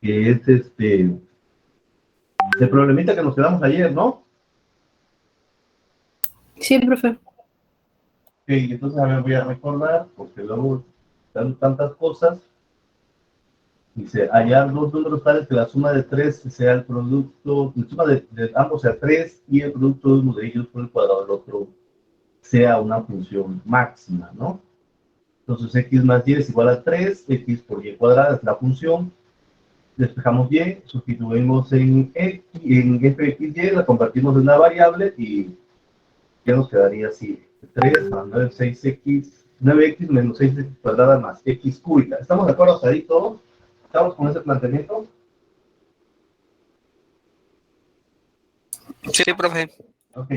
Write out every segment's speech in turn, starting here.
que es el problemita que nos quedamos ayer, ¿no? Sí, profe. Ok, entonces a ver, voy a recordar, porque luego dan tantas cosas. Dice, hallar dos números tales que la suma de tres sea el producto, la suma de ambos sea 3 y el producto de uno de ellos por el cuadrado del otro sea una función máxima, ¿no? Entonces x más y es igual a 3, x por y cuadrada es la función. Despejamos y, sustituimos en fx y, la convertimos en una variable y ya nos quedaría así. 3 más 9, 6x, 9x menos 6x cuadrada más x cúbica. ¿Estamos de acuerdo hasta ahí todos? ¿Estamos con ese planteamiento? Sí, profe. Ok.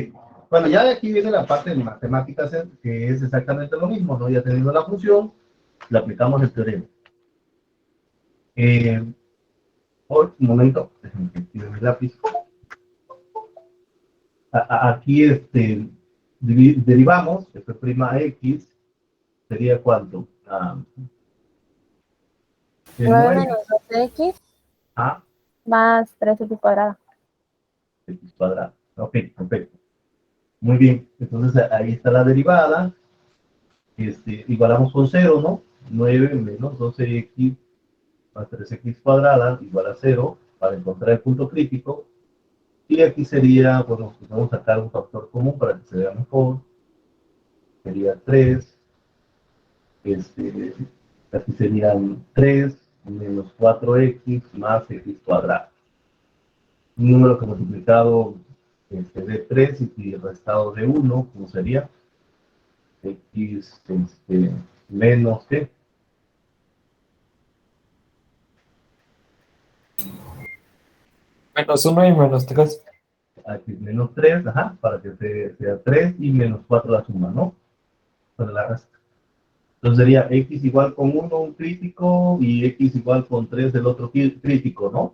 Bueno, ya de aquí viene la parte de matemáticas, que es exactamente lo mismo, ¿no? Ya teniendo la función, le aplicamos el teorema. Por un momento, déjenme que tire mi lápiz. Aquí derivamos, f'(x) sería ¿cuánto? 9 9 menos 12x a más 3x cuadrada. x cuadrado. Ok, perfecto. Muy bien, entonces ahí está la derivada. Igualamos con 0, ¿no? 9 menos 12x más 3x cuadrada igual a 0 para encontrar el punto crítico. Y aquí sería, bueno, pues vamos a sacar un factor común para que se vea mejor. Sería 3. Aquí serían 3 menos 4x más x cuadrado. Un número que multiplicado de 3 y restado de 1, ¿cómo sería? X menos, ¿qué? Menos 1 y menos 3. Aquí menos 3, ajá, para que sea 3 y menos 4 la suma, ¿no? Para la resta. Entonces sería x igual con 1 un crítico y x igual con 3 el otro crítico, ¿no?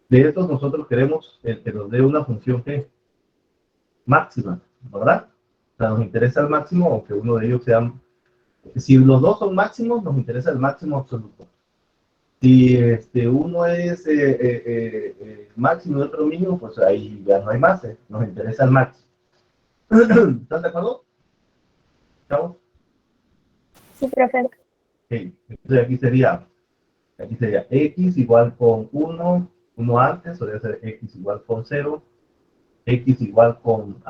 De estos nosotros queremos que nos dé una función que máxima, ¿verdad? O sea, nos interesa el máximo, aunque uno de ellos sea... Si los dos son máximos, nos interesa el máximo absoluto. Si uno es máximo y otro mínimo, pues ahí ya no hay más, nos interesa el máximo. ¿Están de acuerdo? ¿Estamos? Sí, profe. Ok, entonces aquí sería x igual con 1 antes, podría ser x igual con 0, x igual con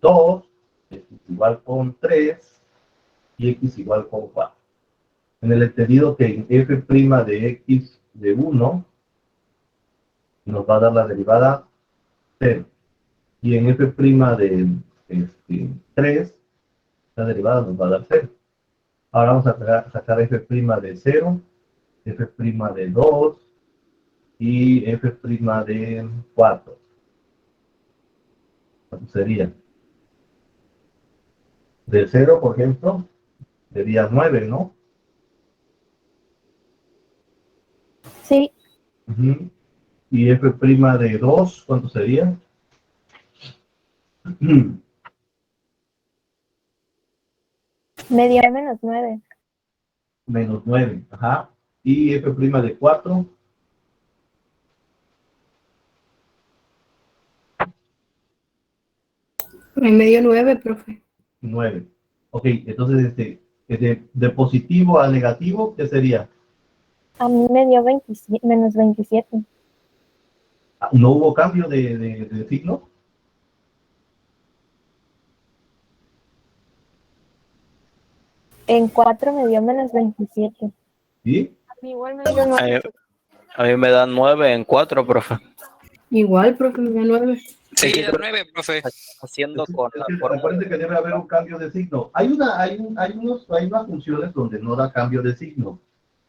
2, x igual con 3 y x igual con 4. En el entendido que en f' de x de 1 nos va a dar la derivada 0. Y en f' de 3, la derivada nos va a dar 0. Ahora vamos a sacar f' de 0, f' de 2 y f' de 4. ¿Cuánto sería? De 0, por ejemplo, sería 9, ¿no? Sí, Uh-huh. Y f' de 2, ¿cuánto sería? medio menos 9. Menos 9, ajá. Y f' de 4, En medio 9, profe. 9. Ok, entonces de positivo a negativo, ¿qué sería? A mí me dio 27, menos 27. ¿No hubo cambio de signo? En 4 me dio menos 27. ¿Sí? A mí igual me dio 9. A mí me dan 9 en 4, profe. Igual, profe, me da 9. Sí, Sí, es 9, profe. Haciendo con la forma. Acuérdense que debe haber un cambio de signo. Hay unas funciones donde no da cambio de signo.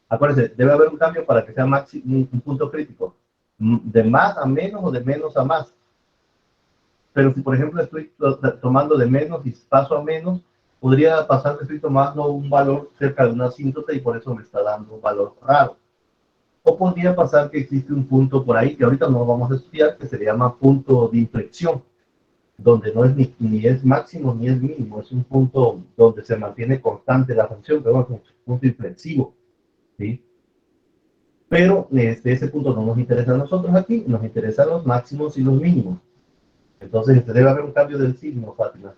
Acuérdense, debe haber un cambio para que sea un punto crítico. De más a menos o de menos a más. Pero si, por ejemplo, estoy tomando de menos y paso a menos, podría pasar que estoy tomando un valor cerca de una asíntota y por eso me está dando un valor raro. O podría pasar que existe un punto por ahí, que ahorita no lo vamos a estudiar, que se llama punto de inflexión, donde no es ni es máximo ni es mínimo, es un punto donde se mantiene constante la función, pero es un punto inflexivo, ¿sí? Pero ese punto no nos interesa a nosotros aquí, nos interesan los máximos y los mínimos. Entonces, debe haber un cambio del signo, Fátima.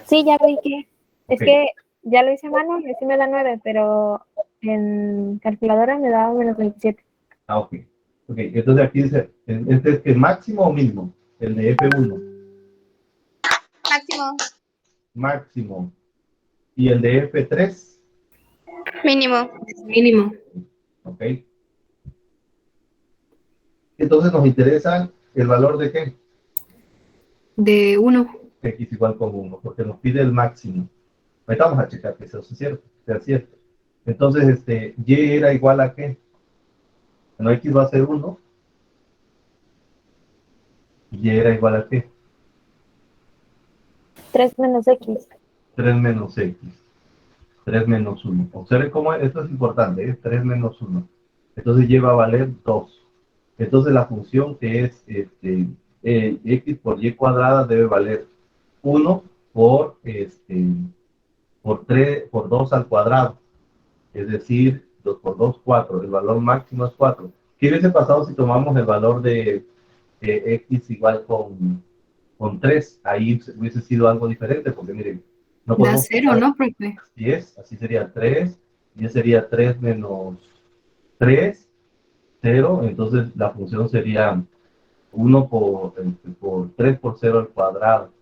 Sí, ya vi que. Es Ok. que ya lo hice a mano y sí me da 9, pero en calculadora me da menos 27. Ah, ok. Ok, entonces aquí dice, ¿este es que máximo o mínimo? El de F1. Máximo. Máximo. ¿Y el de F3? Mínimo. Mínimo. Ok. Entonces nos interesa el valor de qué? De 1. X igual con 1, porque nos pide el máximo. Ahorita vamos a checar que eso sea cierto, sea cierto. Entonces, Y era igual a qué? Bueno, X va a ser 1. Y era igual a qué? 3 menos X. 3 menos X. 3 menos 1. Observen cómo esto es importante, es 3 menos 1. Entonces lleva a valer 2. Entonces la función que es X por Y cuadrada debe valer 1 por 3, por 2 al cuadrado. Es decir, 2 por 2, 4. El valor máximo es 4. ¿Qué hubiese pasado si tomamos el valor de X igual con 3? Ahí hubiese sido algo diferente, porque miren, no Da podemos 0, pasar ¿no, profe? 10, así sería 3, y sería 3 menos 3, 0, entonces la función sería 1 por 3 por 0 al cuadrado.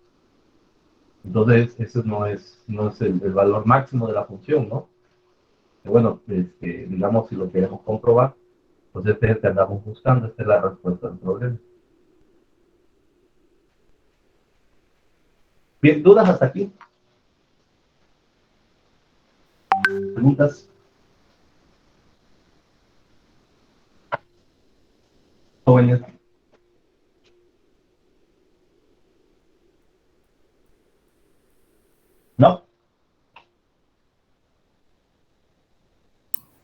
Entonces, eso no es el valor máximo de la función, ¿no? Bueno, digamos, si lo queremos comprobar, pues este es el que andamos buscando, esta es la respuesta al problema. Bien, ¿dudas hasta aquí? ¿Preguntas? Jóvenes. ¿No?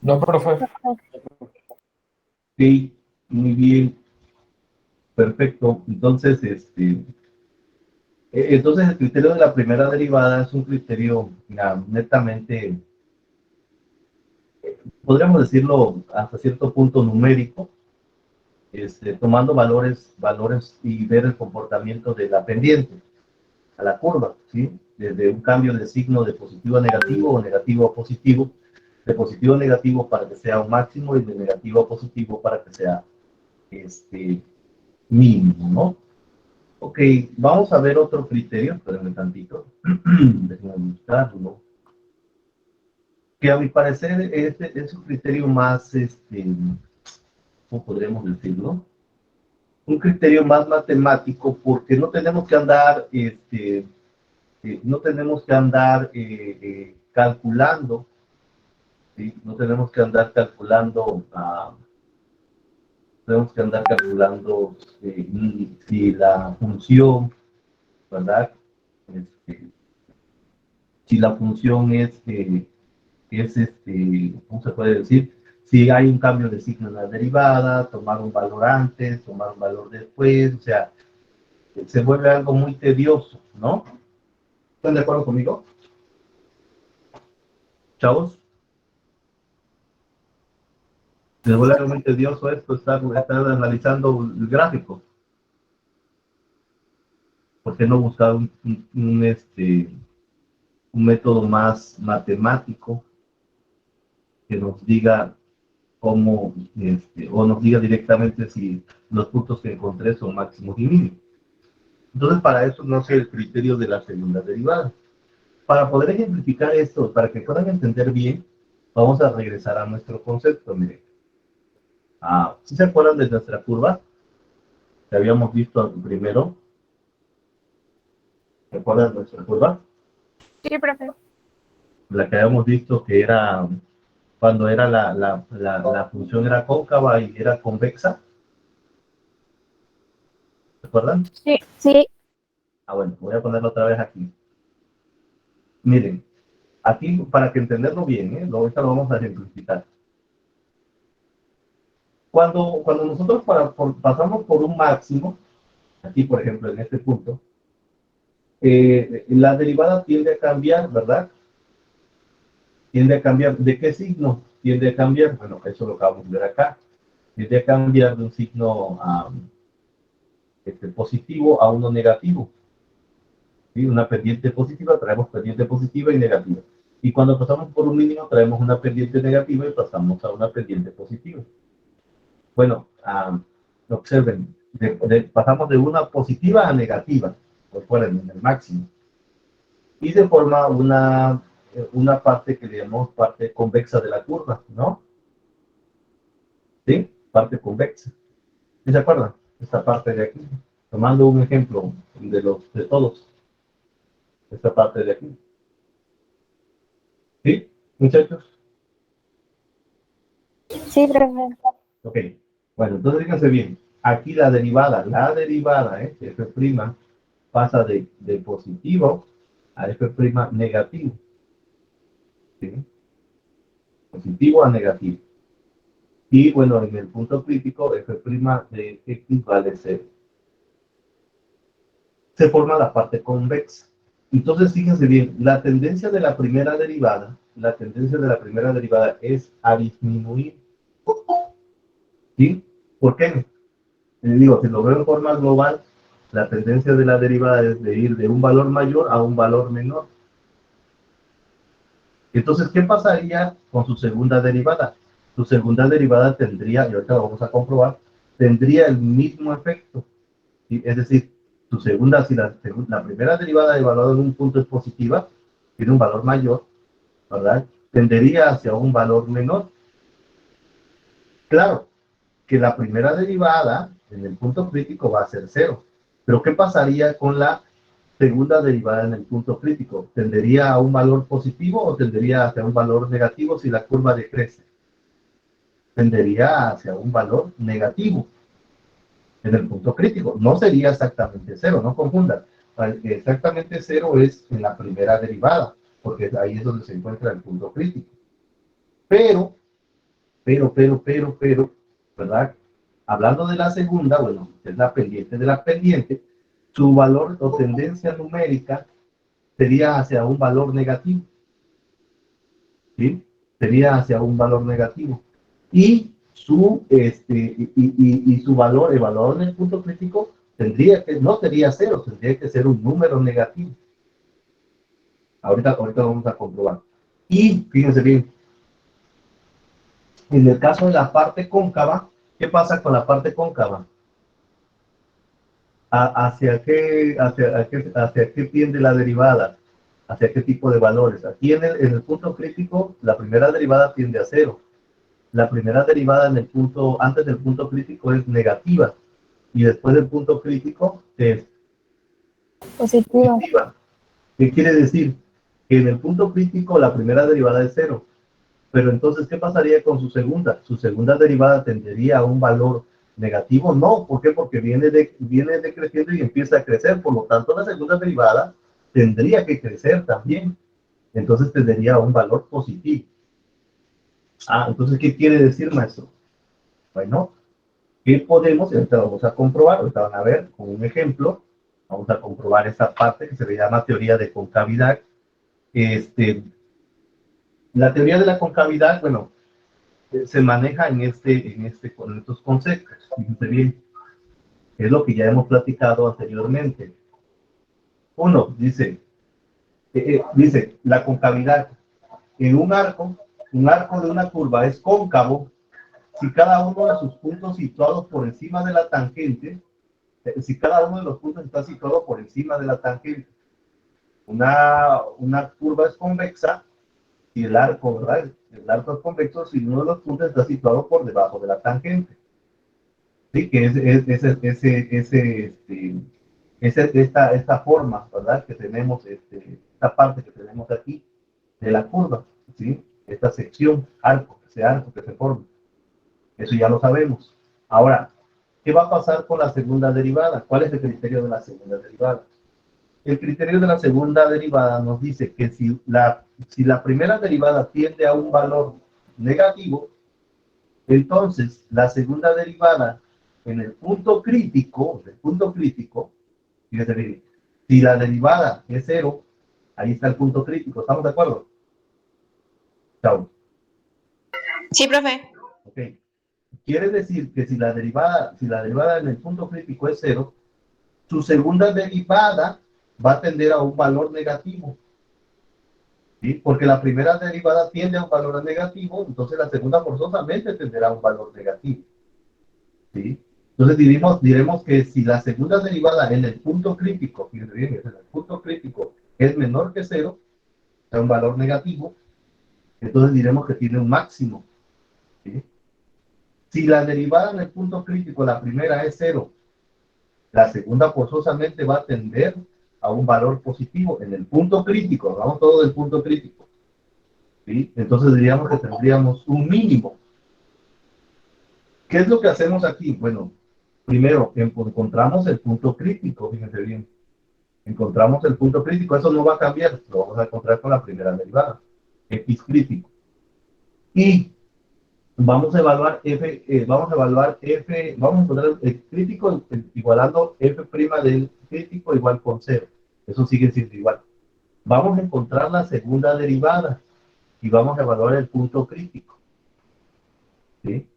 No, profe. Sí, muy bien, perfecto. Entonces, entonces el criterio de la primera derivada es un criterio netamente, podríamos decirlo hasta cierto punto numérico, tomando valores y ver el comportamiento de la pendiente a la curva, ¿sí? Desde un cambio de signo de positivo a negativo o negativo a positivo, de positivo a negativo para que sea un máximo y de negativo a positivo para que sea mínimo, ¿no? Ok, vamos a ver otro criterio, espérenme tantito, déjenme buscarlo, que a mi parecer es un criterio más, ¿cómo podríamos decirlo? Un criterio más matemático porque no tenemos que andar, no tenemos que andar calculando, ¿sí? No tenemos que andar calculando, tenemos que andar calculando si la función, ¿verdad? Este, si la función ¿cómo se puede decir? Si hay un cambio de signo en la derivada, tomar un valor antes, tomar un valor después, o sea, se vuelve algo muy tedioso, ¿no? ¿Están de acuerdo conmigo? Chavos, se vuelve algo muy tedioso esto, estar analizando el gráfico. ¿Por qué no buscar un método más matemático que nos diga cómo, o nos diga directamente si los puntos que encontré son máximos y mínimos? Entonces, para eso no sé el criterio de la segunda derivada. Para poder ejemplificar esto, para que puedan entender bien, vamos a regresar a nuestro concepto. Miren, ¿sí se acuerdan de nuestra curva que habíamos visto primero? ¿Se acuerdan de nuestra curva? Sí, profe. La que habíamos visto que era cuando era la función era cóncava y era convexa. ¿Se acuerdan? Sí, sí. Bueno, voy a ponerlo otra vez aquí. Miren, aquí para que entenderlo bien, ahorita lo vamos a ejemplificar. Cuando nosotros pasamos por un máximo, aquí por ejemplo en este punto, la derivada tiende a cambiar, ¿verdad? Tiende a cambiar. ¿De qué signo? tiende a cambiar, bueno, eso lo acabamos de ver acá, tiende a cambiar de un signo positivo a uno negativo. ¿Sí? Una pendiente positiva, traemos pendiente positiva y negativa. Y cuando pasamos por un mínimo, traemos una pendiente negativa y pasamos a una pendiente positiva. Bueno, observen, pasamos de una positiva a negativa, por fuera en el máximo. Y se forma una parte que le llamamos parte convexa de la curva, ¿no? ¿Sí? Parte convexa. ¿Sí se acuerdan? Esta parte de aquí. Tomando un ejemplo de todos. Esta parte de aquí. ¿Sí, muchachos? Sí, profe. Ok. Bueno, entonces fíjense bien. Aquí la derivada, f' pasa de positivo a f' negativo. ¿Sí? Positivo a negativo. Y bueno, en el punto crítico, f' de x vale 0. Se forma la parte convexa. Entonces, fíjense bien, la tendencia de la primera derivada es a disminuir. ¿Sí? ¿Por qué? Les digo, si lo veo en forma global, la tendencia de la derivada es de ir de un valor mayor a un valor menor. Entonces, ¿qué pasaría con su segunda derivada? Su segunda derivada tendría, y ahorita lo vamos a comprobar, tendría el mismo efecto. ¿Sí? Es decir, si la primera derivada evaluada en un punto es positiva, tiene un valor mayor, ¿verdad? Tendería hacia un valor menor. Claro, que la primera derivada en el punto crítico va a ser 0. Pero ¿qué pasaría con la segunda derivada en el punto crítico? ¿Tendería a un valor positivo o tendería hacia un valor negativo si la curva decrece? Tendería hacia un valor negativo en el punto crítico. No sería exactamente 0, no confundan. Exactamente 0 es en la primera derivada, porque ahí es donde se encuentra el punto crítico. Pero, ¿verdad? Hablando de la segunda, bueno, es la pendiente de la pendiente, su valor o tendencia numérica sería hacia un valor negativo. ¿Sí? Sería hacia un valor negativo. Y su valor, el valor en el punto crítico, no sería 0, tendría que ser un número negativo. Ahorita vamos a comprobar. Y fíjense bien, en el caso de la parte cóncava, ¿qué pasa con la parte cóncava? ¿Hacia qué tiende la derivada? ¿Hacia qué tipo de valores? Aquí en el punto crítico, la primera derivada tiende a 0. La primera derivada antes del punto crítico es negativa. Y después del punto crítico es Positiva. positiva. ¿Qué quiere decir? Que en el punto crítico la primera derivada es 0. Pero entonces, ¿qué pasaría con su segunda? Su segunda derivada tendería a un valor negativo. No, ¿por qué? Porque viene decreciendo y empieza a crecer. Por lo tanto, la segunda derivada tendría que crecer también. Entonces tendería a un valor positivo. Entonces, ¿qué quiere decir, maestro? Bueno, ¿qué podemos? Ahorita lo vamos a comprobar. Ahorita van a ver con un ejemplo. Vamos a comprobar esta parte que se le llama teoría de concavidad. La teoría de la concavidad, bueno, se maneja con estos conceptos. Fíjense bien, es lo que ya hemos platicado anteriormente. Uno dice la concavidad en un arco de una curva es cóncavo si cada uno de sus puntos situados por encima de la tangente, si cada uno de los puntos está situado por encima de la tangente. Una curva es convexa y el arco, ¿verdad? El arco es convexo si uno de los puntos está situado por debajo de la tangente. Sí, que esta forma, ¿verdad? Que tenemos, esta parte que tenemos aquí de la curva, ¿sí? Esta sección, ese arco que se forma. Eso ya lo sabemos. Ahora, ¿qué va a pasar con la segunda derivada? ¿Cuál es el criterio de la segunda derivada? El criterio de la segunda derivada nos dice que si la primera derivada tiende a un valor negativo, entonces la segunda derivada en el punto crítico, fíjate bien, si la derivada es 0, ahí está el punto crítico, ¿estamos de acuerdo? Chao. Sí, profe. Ok. Quiere decir que si la derivada en el punto crítico es 0, su segunda derivada va a tender a un valor negativo. ¿Sí? Porque la primera derivada tiende a un valor negativo, entonces la segunda forzosamente tenderá a un valor negativo. ¿Sí? Entonces diremos que si la segunda derivada en el punto crítico, fíjense bien, en el punto crítico es menor que 0, o sea, un valor negativo, entonces diremos que tiene un máximo. ¿Sí? Si la derivada en el punto crítico, la primera es 0, la segunda forzosamente va a tender a un valor positivo en el punto crítico, vamos todo del punto crítico. ¿Sí? Entonces diríamos que tendríamos un mínimo. ¿Qué es lo que hacemos aquí? Bueno, primero encontramos el punto crítico, fíjense bien. Encontramos el punto crítico, eso no va a cambiar, lo vamos a encontrar con la primera derivada, x crítico. Y vamos a evaluar vamos a encontrar el crítico igualando f' del crítico igual con 0. Eso sigue siendo igual. Vamos a encontrar la segunda derivada y vamos a evaluar el punto crítico. ¿Sí?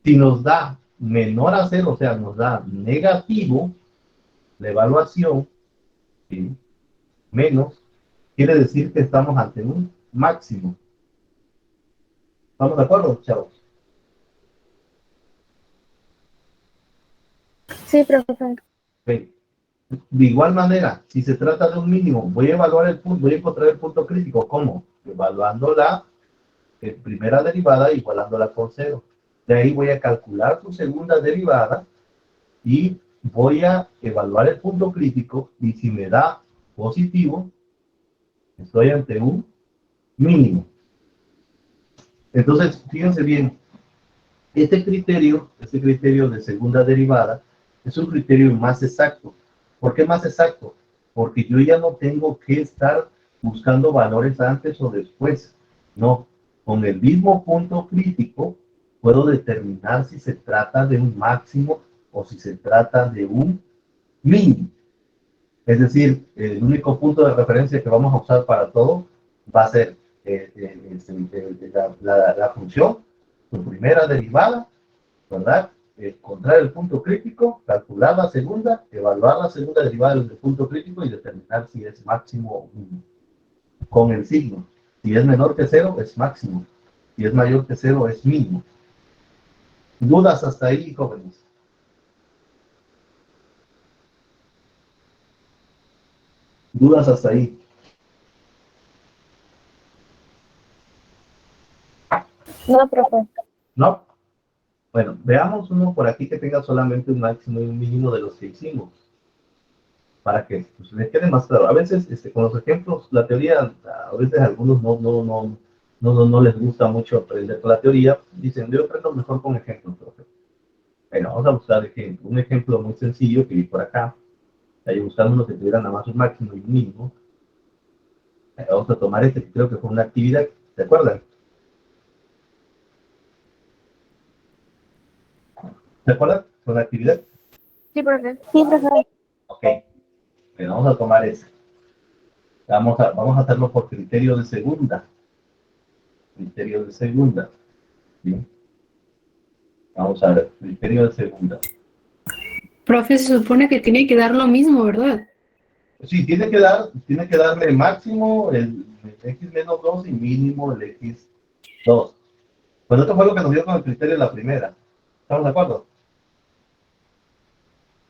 Si nos da menor a 0, o sea, nos da negativo, la evaluación, ¿sí? Menos, quiere decir que estamos ante un máximo. ¿Estamos de acuerdo, chavos? Sí, profe. Okay. De igual manera, si se trata de un mínimo, voy a evaluar el punto, voy a encontrar el punto crítico. ¿Cómo? Evaluando la primera derivada, igualándola con 0. De ahí voy a calcular su segunda derivada y voy a evaluar el punto crítico, y si me da positivo, estoy ante un mínimo. Entonces, fíjense bien, este criterio de segunda derivada es un criterio más exacto. ¿Por qué más exacto? Porque yo ya no tengo que estar buscando valores antes o después. No, con el mismo punto crítico puedo determinar si se trata de un máximo o si se trata de un mínimo. Es decir, el único punto de referencia que vamos a usar para todo va a ser la función, su primera derivada, ¿verdad? Encontrar el punto crítico, calcular la segunda, evaluar la segunda derivada del punto crítico y determinar si es máximo o mínimo. Con el signo. Si es menor que 0, es máximo. Si es mayor que 0, es mínimo. ¿Dudas hasta ahí, jóvenes? ¿Dudas hasta ahí? No, profe. ¿No? Bueno, veamos uno por aquí que tenga solamente un máximo y un mínimo de los que hicimos. Para que pues, les quede más claro. A veces, con los ejemplos, la teoría, a veces a algunos no les gusta mucho aprender con la teoría. Dicen, yo aprendo mejor con ejemplos, profe. Bueno, vamos a buscar ejemplo. Un ejemplo muy sencillo que vi por acá. Ahí buscando uno que tuviera nada más un máximo y un mínimo. Vamos a tomar este que creo que fue una actividad. ¿Se acuerdan? ¿Se acuerdan? Fue una actividad. Sí, profe. Sí, profe. Ok. Bueno, vamos a tomar ese. Vamos a hacerlo por criterio de segunda. Criterio de segunda. ¿Sí? Vamos a ver, criterio de segunda. Profe, se supone que tiene que dar lo mismo, ¿verdad? Sí, tiene que darle máximo el x menos 2 y mínimo el x2. Pues esto fue lo que nos dio con el criterio de la primera. ¿Estamos de acuerdo?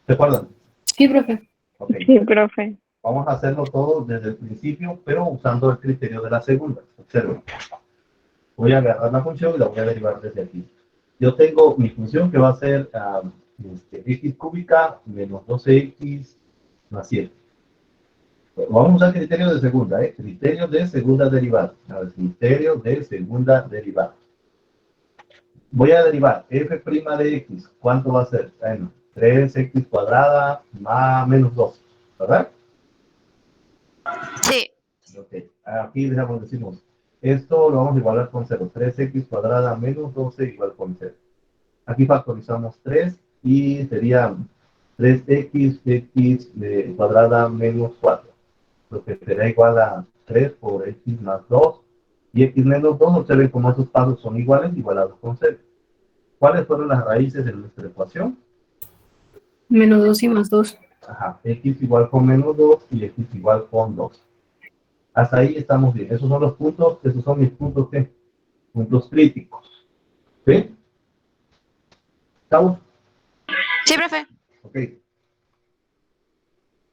¿Se acuerdan? Sí, profe. Ok. Sí, profe. Vamos a hacerlo todo desde el principio, pero usando el criterio de la segunda. Observen. Voy a agarrar la función y la voy a derivar desde aquí. Yo tengo mi función que va a ser x cúbica menos 12x más 7. Vamos a usar criterio de segunda, ¿eh? Criterio de segunda derivada. A ver, criterio de segunda derivada. Voy a derivar f' de x. ¿Cuánto va a ser? Bueno, 3x cuadrada más menos 2, ¿verdad? Sí. Ok, aquí decimos, esto lo vamos a igualar con 0. 3x cuadrada menos 12 igual con 0. Aquí factorizamos 3 y sería 3x cuadrada menos 4. Lo que será igual a 3 por x más 2 y x menos 2, observen cómo esos pasos son iguales, igualados con 0. ¿Cuáles fueron las raíces de nuestra ecuación? Menos 2 y más 2. Ajá, x igual con menos 2 y x igual con 2. Hasta ahí estamos bien. Esos son los puntos, esos son mis puntos, ¿qué? Puntos críticos. ¿Sí? ¿Estamos? Sí, profe. Ok.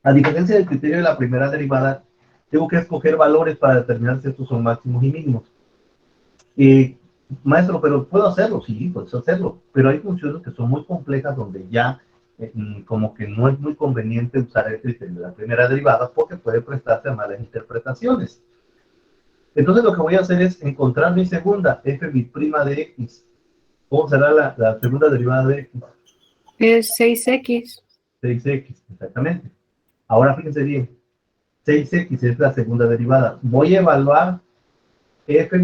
A diferencia del criterio de la primera derivada, tengo que escoger valores para determinar si estos son máximos y mínimos. Maestro, pero puedo hacerlo, sí, puedes hacerlo, pero hay funciones que son muy complejas donde ya como que no es muy conveniente usar el criterio de la primera derivada porque puede prestarse a malas interpretaciones. Entonces lo que voy a hacer es encontrar mi segunda, f prima de x. ¿Cómo será la segunda derivada de x? Es 6x. 6x, exactamente. Ahora fíjense bien, 6x es la segunda derivada. Voy a evaluar f'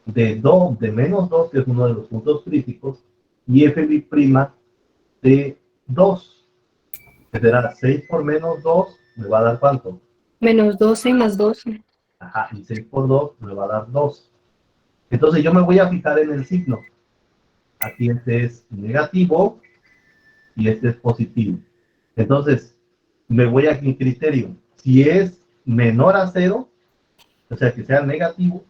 de 2, de menos 2, que es uno de los puntos críticos, y f' de 2, que será 6 por menos 2, me va a dar ¿cuánto? Menos 12 más 12. Ajá, y 6 por 2 me va a dar 2. Entonces yo me voy a fijar en el signo. Aquí este es negativo y este es positivo. Entonces, me voy a mi criterio. Si es menor a 0, o sea, que sea negativo,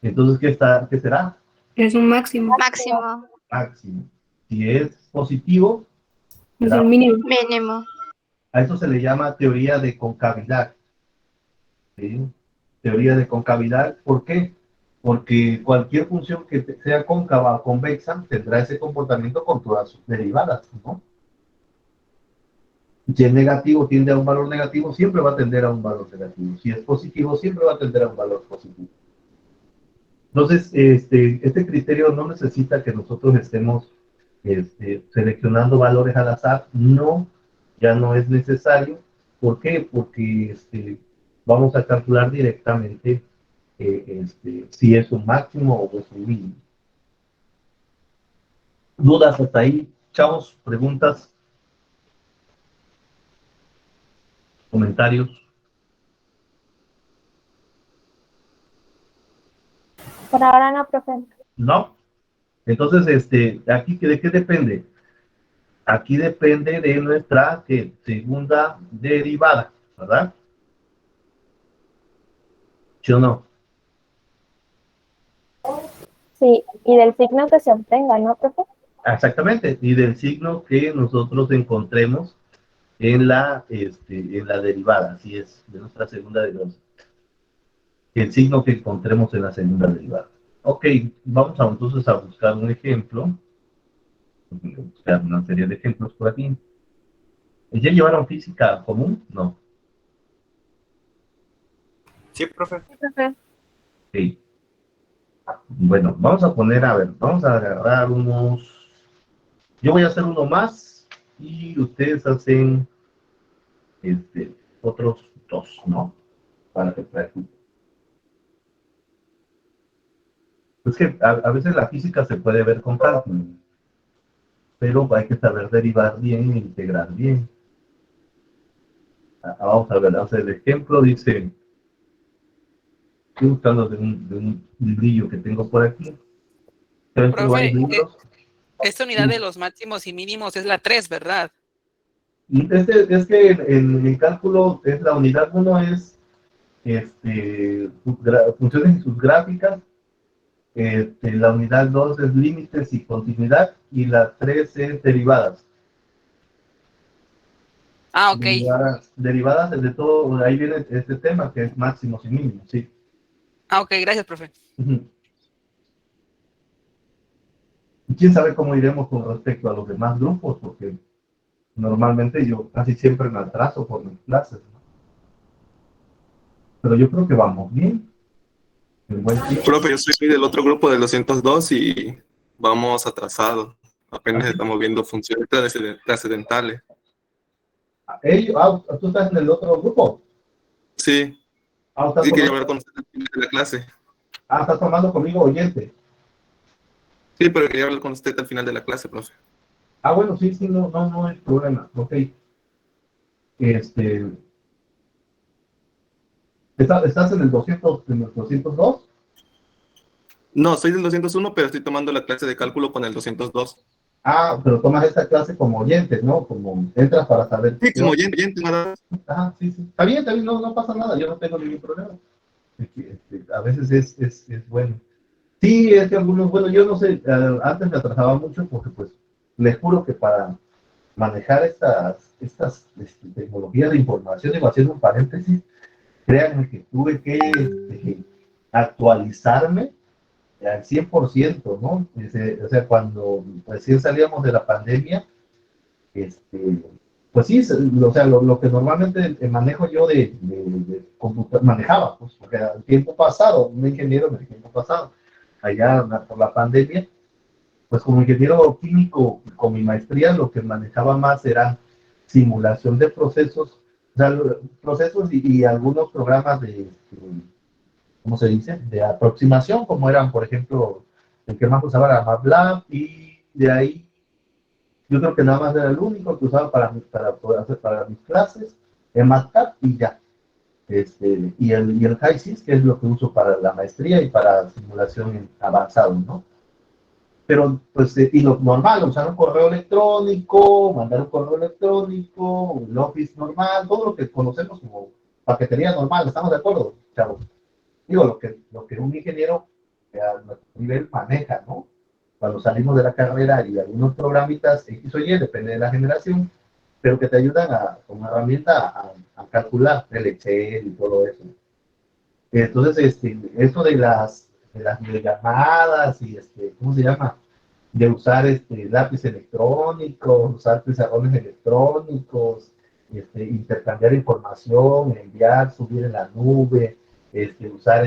entonces, ¿qué será? Es un máximo. Máximo. Máximo. Si es positivo, Es será. el mínimo. Mínimo. A eso se le llama teoría de concavidad. ¿Sí? Teoría de concavidad, ¿por qué? Porque cualquier función que sea cóncava o convexa tendrá ese comportamiento con todas sus derivadas, ¿no? Si es negativo, tiende a un valor negativo, siempre va a tender a un valor negativo. Si es positivo, siempre va a tender a un valor positivo. Entonces, este criterio no necesita que nosotros estemos seleccionando valores al azar. No, ya no es necesario. ¿Por qué? Porque vamos a calcular directamente si es un máximo o es un mínimo. ¿Dudas hasta ahí? Chavos, preguntas, comentarios. Por ahora no, profe. ¿No? Entonces, aquí, ¿de qué depende? Aquí depende de nuestra segunda derivada, ¿verdad? ¿Sí o no? Sí, y del signo que se obtenga, ¿no, profe? Exactamente, y del signo que nosotros encontremos en la derivada, así es, de nuestra segunda derivada. El signo que encontremos en la segunda derivada. Ok, vamos entonces a buscar un ejemplo. Voy a buscar una serie de ejemplos por aquí. ¿Ya llevaron física común? No. Sí, profe. Sí, profe. Ok. Bueno, vamos a poner, a ver, vamos a agarrar unos. Yo voy a hacer uno más y ustedes hacen otros dos, ¿no? Para que practiquen. Es que a veces la física se puede ver con cálculo, pero hay que saber derivar bien e integrar bien. Vamos a ver, vamos a ver el ejemplo, dice, estoy buscando de un librillo que tengo por aquí. ¿Saben que hay Profe, libros? esta unidad de los máximos y mínimos es la 3, ¿verdad? Y es que en cálculo es la unidad 1 es funciones y sus gráficas, la unidad 2 es límites y continuidad, y la 3 es derivadas. Ah, ok. Derivadas de todo, ahí viene este tema que es máximos y mínimos, sí. Ah, ok, gracias, profe. Ujú. Y quién sabe cómo iremos con respecto a los demás grupos, porque normalmente yo casi siempre me atraso por mis clases, ¿no? Pero yo creo que vamos bien. En buen tiempo. Profe, yo soy del otro grupo de los 202 y vamos atrasados. Apenas estamos viendo funciones trascendentales. ¿Tú estás en el otro grupo? Sí, ¿Estás sí quería tomando, hablar con usted al final de la clase. estás tomando conmigo oyente? Sí, pero quería hablar con usted al final de la clase, profe. Bueno, sí, no hay problema. Ok. ¿Estás en el 200, en el 202? No, soy del 201, pero estoy tomando la clase de cálculo con el 202. Ah, pero tomas esta clase como oyente, ¿no? Como entras para saber. Sí, como oyente, nada más. Ajá, sí, sí. Está bien, no pasa nada, yo no tengo ningún problema. A veces es bueno. Sí, es que algunos, bueno, yo no sé, antes me atrasaba mucho porque pues les juro que para manejar estas tecnologías de información, y haciendo un paréntesis, créanme que tuve que actualizarme al 100%, ¿no? O sea, cuando recién salíamos de la pandemia, pues sí, o sea, lo que normalmente manejo yo de manejaba, pues, porque el tiempo pasado, un ingeniero del tiempo pasado, allá por la pandemia, pues como ingeniero químico con mi maestría, lo que manejaba más era simulación de procesos, o sea, procesos y algunos programas de, ¿cómo se dice? De aproximación, como eran, por ejemplo, el que más usaba era MATLAB, y de ahí yo creo que nada más era el único que usaba para poder hacer para mis clases, el MATLAB y ya. Y el HiSys, que es lo que uso para la maestría y para simulación avanzado, ¿no? Pero, pues, y lo normal, usar un correo electrónico, mandar un correo electrónico, el Office normal, todo lo que conocemos como paquetería normal, ¿estamos de acuerdo, chavos? Digo, lo que un ingeniero a nuestro nivel maneja, ¿no? Cuando salimos de la carrera y algunos programitas X o Y, depende de la generación, pero que te ayudan como herramienta a calcular el Excel y todo eso. Entonces, esto de las videollamadas y, ¿cómo se llama? De usar lápiz electrónico, usar pizarrones electrónicos, intercambiar información, enviar, subir en la nube, usar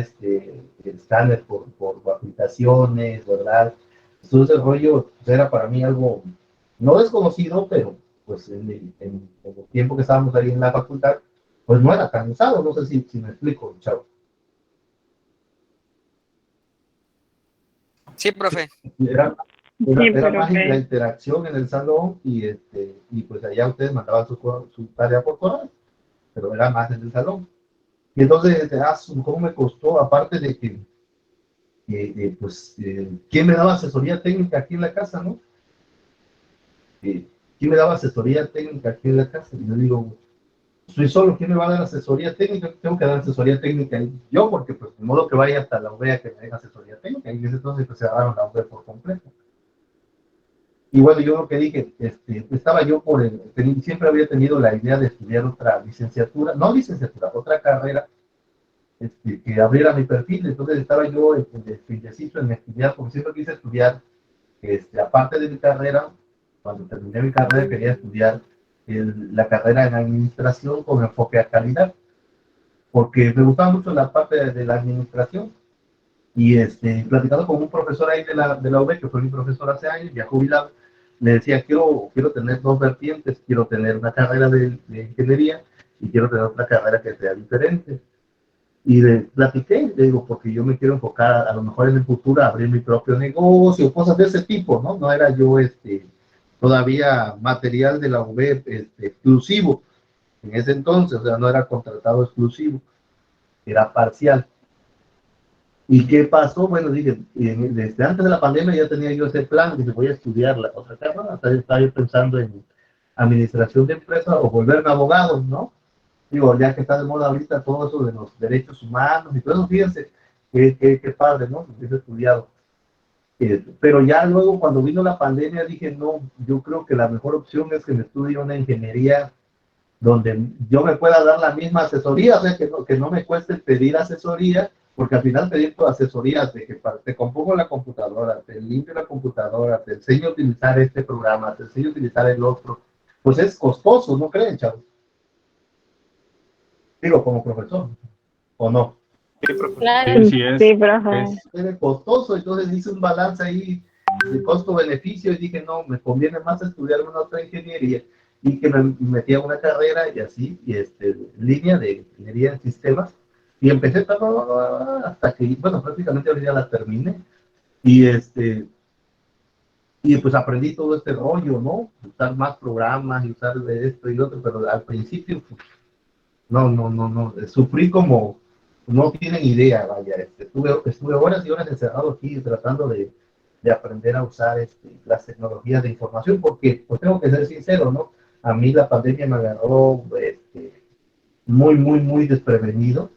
escáner por aplicaciones, ¿verdad? Todo ese rollo pues, era para mí algo no desconocido, pero pues en el tiempo que estábamos ahí en la facultad, pues no era tan usado, no sé si me explico, chavo. Sí, profe. Era, Sí, era más profe. la interacción en el salón y pues allá ustedes mandaban su tarea por correo, pero era más en el salón. Y entonces, ¿cómo me costó? Aparte de que, pues, ¿quién me daba asesoría técnica aquí en la casa, no? ¿Quién me daba asesoría técnica aquí en la casa? Y yo digo, soy solo, ¿quién me va a dar asesoría técnica? Tengo que dar asesoría técnica yo, porque pues de modo que vaya hasta la UBEA que me den asesoría técnica, y en ese entonces pues se daban la UBEA por completo. Y bueno, yo lo que dije, estaba yo siempre había tenido la idea de estudiar otra licenciatura, no licenciatura, otra carrera, que abriera mi perfil. Entonces estaba yo indeciso en estudiar, porque siempre quise estudiar, aparte de mi carrera, cuando terminé mi carrera quería estudiar la carrera en administración con enfoque a calidad, porque me gustaba mucho la parte de la administración. Y platicando con un profesor ahí de la UB, que fue mi profesor hace años, ya jubilado, le decía, quiero tener dos vertientes, quiero tener una carrera de ingeniería y quiero tener otra carrera que sea diferente. Y platiqué, le digo, porque yo me quiero enfocar a lo mejor en el futuro a abrir mi propio negocio, cosas de ese tipo, ¿no? No era yo todavía material de la UB exclusivo en ese entonces, o sea, no era contratado exclusivo, era parcial. ¿Y qué pasó? Bueno, dije, desde antes de la pandemia ya tenía yo ese plan, dije, voy a estudiar la otra carrera, estaba yo pensando en administración de empresas o volverme abogado, ¿no? Digo, ya que está de moda ahorita todo eso de los derechos humanos y todo eso, fíjense, qué padre, ¿no? He estudiado. Pero ya luego cuando vino la pandemia dije, no, yo creo que la mejor opción es que me estudie una ingeniería donde yo me pueda dar la misma asesoría, o sea, que no me cueste pedir asesoría, porque al final pedir tu asesoría de que te compongo la computadora, te limpio la computadora, te enseño a utilizar este programa, te enseño a utilizar el otro, pues es costoso, ¿no creen, chavos? Digo, como profesor, ¿o no? Claro. Sí, profe. Es costoso, entonces hice un balance ahí de costo-beneficio y dije, no, me conviene más estudiar una otra ingeniería y que me metí a una carrera y así, línea de ingeniería en sistemas y empecé hasta que, bueno, prácticamente ahora ya la terminé y y pues aprendí todo este rollo, ¿no? Usar más programas y usar de esto y lo otro, pero al principio, pues, no, sufrí como no tienen idea, vaya. Estuve horas y horas encerrado aquí tratando de aprender a usar las tecnologías de información, porque, pues tengo que ser sincero, ¿no? A mí la pandemia me agarró muy, muy, muy desprevenido.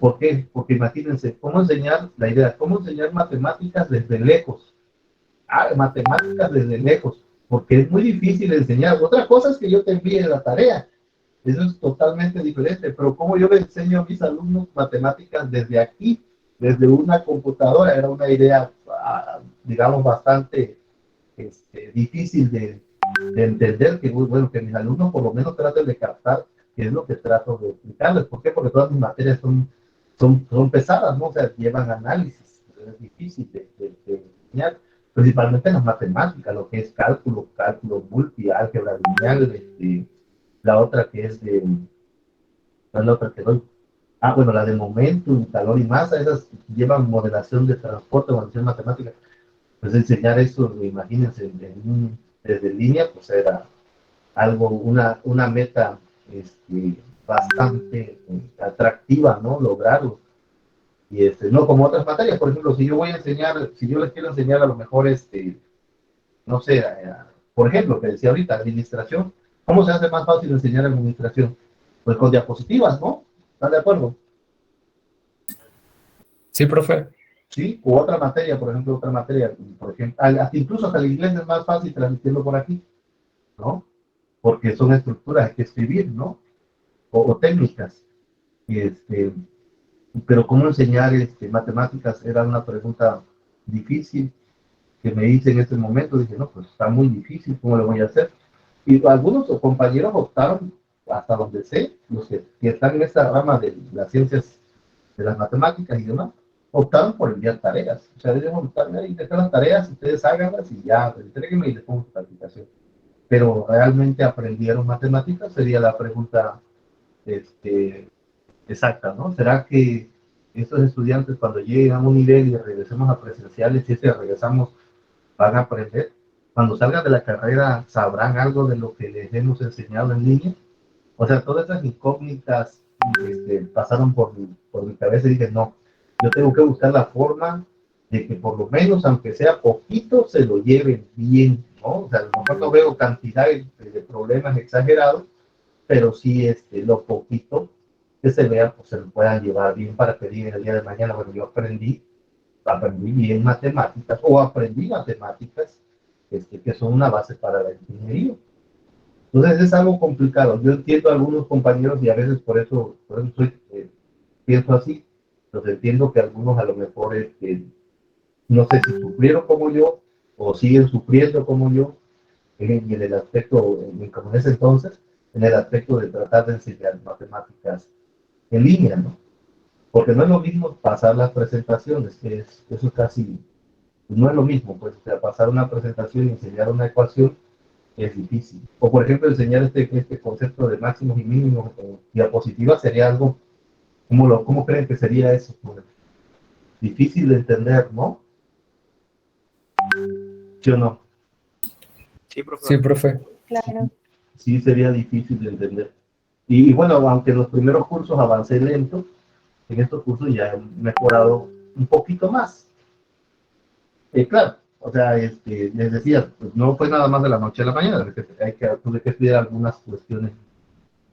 ¿Por qué? Porque imagínense, ¿cómo enseñar la idea? ¿Cómo enseñar matemáticas desde lejos? Matemáticas desde lejos, porque es muy difícil enseñar. Otra cosa es que yo te envíe la tarea, eso es totalmente diferente, pero como yo le enseño a mis alumnos matemáticas desde aquí, desde una computadora, era una idea, digamos, bastante difícil de entender, que bueno, que mis alumnos por lo menos traten de captar qué es lo que trato de explicarles. ¿Por qué? Porque todas mis materias son pesadas, ¿no? O sea, llevan análisis, es difícil de enseñar, principalmente en las matemáticas, lo que es cálculo multi, álgebra lineal, la otra que es ¿cuál es la otra que doy? Bueno, la de momentum, calor y masa, esas llevan modelación de transporte, modelación matemática. Pues enseñar eso, imagínense, desde línea, pues era algo, una meta bastante atractiva, ¿no? Lograrlo. Y no como otras materias, por ejemplo, si yo voy a enseñar, si yo les quiero enseñar a lo mejor, no sé, por ejemplo, que decía ahorita, administración, ¿cómo se hace más fácil enseñar administración? Pues con diapositivas, ¿no? ¿Están de acuerdo? Sí, profe. Sí, o otra materia, por ejemplo, hasta incluso hasta el inglés es más fácil transmitirlo por aquí, ¿no? Porque son estructuras que escribir, ¿no? O técnicas. Y pero cómo enseñar matemáticas era una pregunta difícil que me hice en este momento. Dije, no, pues está muy difícil, ¿cómo lo voy a hacer? Y algunos compañeros optaron, hasta donde sé, los que están en esta rama de las ciencias de las matemáticas y demás, optaron por enviar tareas. O sea, debemos ahí, dejar las tareas, ustedes háganlas y ya, entréguenme y les pongo su calificación. Pero realmente aprendieron matemáticas, sería la pregunta exacta, ¿no? ¿Será que estos estudiantes cuando lleguen a un nivel y regresemos a presenciales, si regresamos, van a aprender? Cuando salgan de la carrera, ¿sabrán algo de lo que les hemos enseñado en línea? O sea, todas esas incógnitas pasaron por mi cabeza y dije, no, yo tengo que buscar la forma de que por lo menos, aunque sea poquito, se lo lleven bien, ¿no? O sea, a lo mejor no veo cantidad de problemas exagerados, pero sí lo poquito que se vea, pues se lo puedan llevar bien para que digan el día de mañana, bueno, yo aprendí bien matemáticas, o aprendí matemáticas, que son una base para la ingeniería. Entonces es algo complicado. Yo entiendo a algunos compañeros y a veces por eso pienso así. Entonces entiendo que algunos a lo mejor no sé si sufrieron como yo o siguen sufriendo como yo en el aspecto, como en ese entonces, en el aspecto de tratar de enseñar matemáticas en línea, ¿no? Porque no es lo mismo pasar las presentaciones, que eso casi no es lo mismo, pues, o sea, pasar una presentación y enseñar una ecuación es difícil. O, por ejemplo, enseñar este concepto de máximos y mínimos en diapositivas sería algo, ¿cómo creen que sería eso? Pues, difícil de entender, ¿no? ¿Sí o no? Sí, profe. Sí, profe. Claro. Sí, sería difícil de entender. Y bueno, aunque en los primeros cursos avancé lento, en estos cursos ya he mejorado un poquito más. Claro, o sea, les decía, pues no fue nada más de la noche a la mañana, tuve que estudiar algunas cuestiones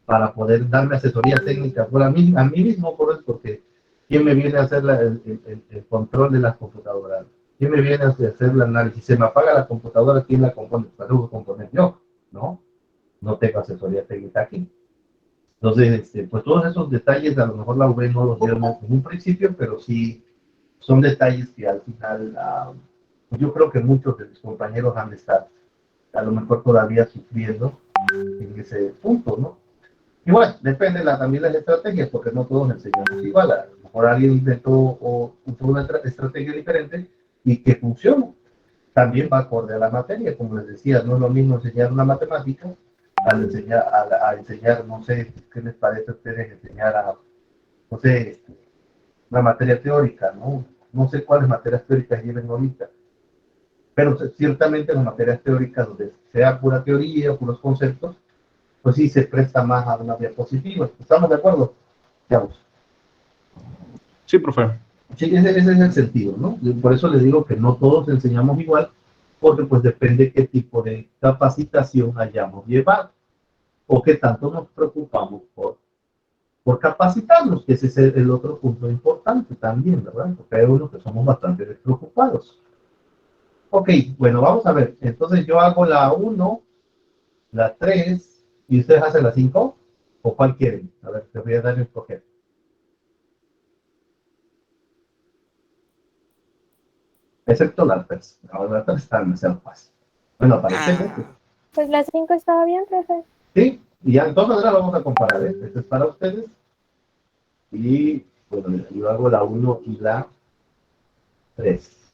para poder darme asesoría técnica por a mí mismo, porque ¿quién me viene a hacer el control de las computadoras? ¿Quién me viene a hacer el análisis? Se me apaga la computadora, ¿quién la compone? La tengo que componer yo, ¿no? No tengo asesoría técnica aquí. Entonces, pues todos esos detalles a lo mejor la UB no los dieron en un principio, pero sí son detalles que al final pues yo creo que muchos de mis compañeros han de estar a lo mejor todavía sufriendo en ese punto, ¿no? Y bueno, depende también de las estrategias, porque no todos enseñamos igual. A lo mejor alguien intentó o usó una estrategia diferente y que funciona. También va acorde a la materia, como les decía, no es lo mismo enseñar una matemática a enseñar, no sé, ¿qué les parece a ustedes enseñar no sé, una materia teórica, ¿no? No sé cuáles materias teóricas lleven ahorita, pero ciertamente las materias teóricas donde sea pura teoría, puros conceptos, pues sí se presta más a una diapositiva. ¿Estamos de acuerdo? Vamos. Sí, profe. Sí, ese es el sentido, ¿no? Por eso les digo que no todos enseñamos igual, porque pues depende qué tipo de capacitación hayamos llevado o qué tanto nos preocupamos por capacitarnos, que ese es el otro punto importante también, ¿verdad? Porque hay unos que somos bastante despreocupados. Ok, bueno, vamos a ver. Entonces yo hago la 1, la 3, y ustedes hacen la 5, ¿o cuál quieren? A ver, te voy a dar a escoger. Excepto la 3. Ahora la 3 está demasiado fácil. Bueno, para ustedes, Ah, Pues las 5 estaba bien, profe. sí, y ya entonces ahora vamos a comparar, ¿eh? Este es para ustedes. Y bueno, mira, yo hago la 1 y la 3.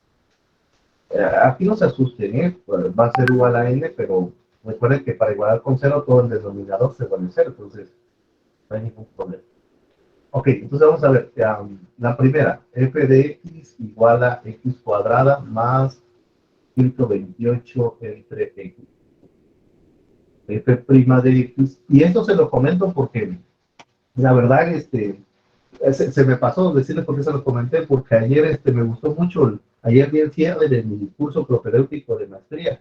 Aquí no se asusten, ¿eh? Pues va a ser igual a n, pero recuerden que para igualar con 0 todo el denominador se vuelve 0, entonces no hay ningún problema. Ok, entonces vamos a ver, la primera, f de x igual a x cuadrada más 128 entre x. F' de x, y esto se lo comento porque la verdad, se me pasó decirles por qué se lo comenté, porque ayer me gustó mucho, ayer vi el cierre de mi curso propedéutico de maestría.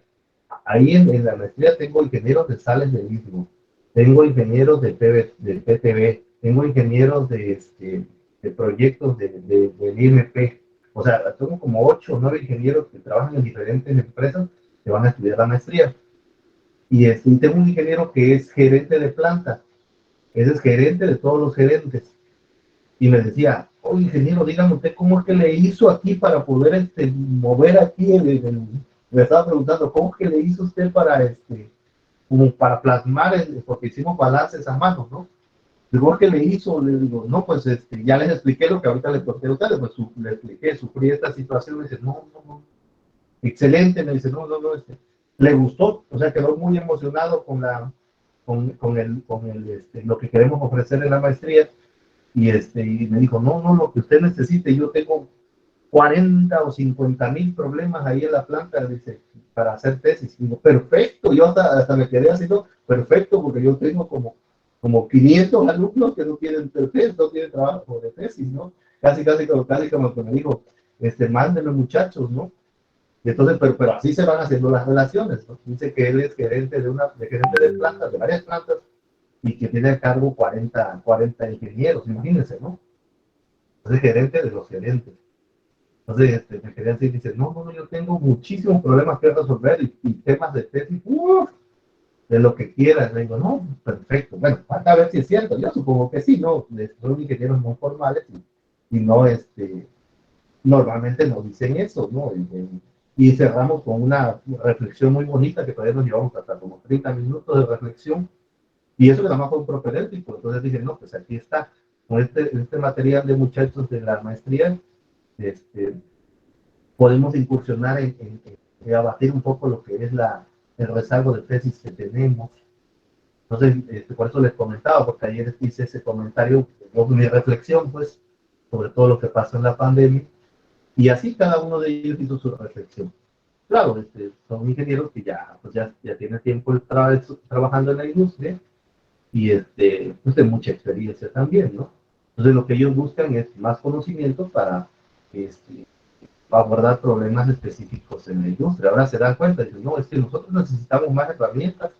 Ahí en la maestría tengo ingenieros de sales del istmo, tengo ingenieros de PTB, tengo ingenieros de proyectos del IMP. O sea, tengo como 8 o 9 ingenieros que trabajan en diferentes empresas que van a estudiar la maestría. Y tengo un ingeniero que es gerente de planta, ese es gerente de todos los gerentes. Y me decía, oye, ingeniero, dígame usted cómo es que le hizo aquí para poder mover aquí me estaba preguntando, ¿cómo es que le hizo usted para como para plasmar, porque hicimos balances a mano, ¿no? ¿Cómo es que le hizo? Le digo, no, pues ya les expliqué lo que ahorita les conté a ustedes, pues le expliqué, sufrí esta situación, me dice, no, no, no, excelente, me dice, no, no, no, le gustó, o sea, quedó muy emocionado con lo que queremos ofrecer en la maestría, y me dijo, no, no, lo que usted necesite, yo tengo 40 o 50,000 problemas ahí en la planta, dice, para hacer tesis. Y digo, perfecto, yo hasta me quedé haciendo perfecto, porque yo tengo como 500 alumnos que no tienen tesis, no tienen trabajo de tesis, ¿no? Casi como que me dijo, mándenme muchachos, ¿no? Y entonces, pero así se van haciendo las relaciones, ¿no? Dice que él es gerente gerente de plantas, de varias plantas, y que tiene a cargo 40 ingenieros, imagínense, ¿no? Entonces, gerente de los gerentes. Entonces, me quería decir, dice, no, no, no, yo tengo muchísimos problemas que resolver y temas de tesis, de lo que quieras. Le digo, no, perfecto. Bueno, falta ver si es cierto. Yo supongo que sí, ¿no? Son ingenieros muy formales y no, normalmente nos dicen eso, ¿no? Y cerramos con una reflexión muy bonita que todavía nos llevamos hasta como 30 minutos de reflexión. Y eso que nada más fue un propedéutico. Entonces dije, no, pues aquí está, con este material de muchachos de la maestría, este, podemos incursionar en abatir un poco lo que es el rezago de tesis que tenemos. Entonces, por eso les comentaba, porque ayer hice ese comentario, mi reflexión, pues, sobre todo lo que pasó en la pandemia, y así cada uno de ellos hizo su reflexión. Claro, son ingenieros que pues ya tienen tiempo trabajando en la industria, y pues de mucha experiencia también, ¿no? Entonces lo que ellos buscan es más conocimiento para abordar problemas específicos en la industria. Ahora se dan cuenta, dicen, no, es que nosotros necesitamos más herramientas,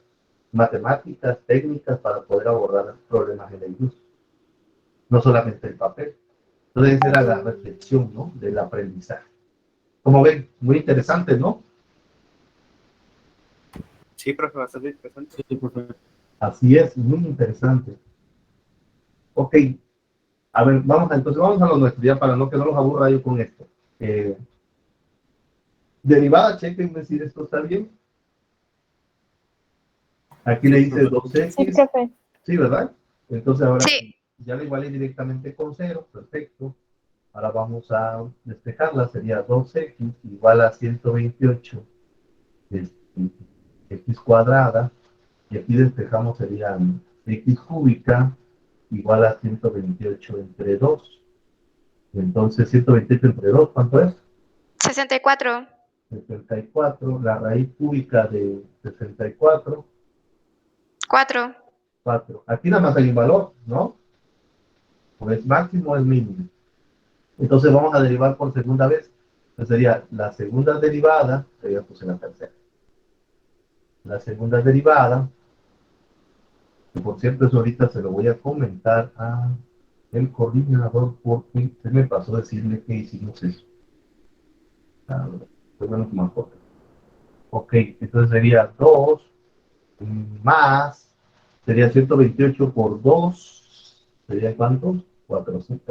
matemáticas, técnicas para poder abordar problemas en la industria, no solamente el papel. Entonces esa era la reflexión, ¿no? Del aprendizaje. Como ven, muy interesante, ¿no? Sí, profe, bastante interesante. Sí, profe. Así es, muy interesante. Ok, a ver, entonces vamos a lo nuestro, ya para que no los aburra yo con esto. Derivada, chequenme si esto está bien. Aquí le dice Sí, 2x, profe. sí, ¿verdad? Entonces ahora Sí. ya le igualé directamente con 0, perfecto. Ahora vamos a despejarla, sería 2x igual a 128 x cuadrada, y aquí despejamos sería x cúbica igual a 128 entre 2. Entonces 128 entre 2, ¿cuánto es? 64. 74, la raíz cúbica de 64, 4. 4. Aquí nada más hay un valor, ¿no? O es máximo o es mínimo. Entonces vamos a derivar por segunda vez. Entonces sería la segunda derivada, ya puse la tercera. La segunda derivada, que por cierto eso ahorita se lo voy a comentar a el coordinador porque se me pasó decirle que hicimos eso. Pues bueno, que me acuerdo. Ok, entonces sería 2 más, sería 128 por 2, ¿sería cuántos? 400,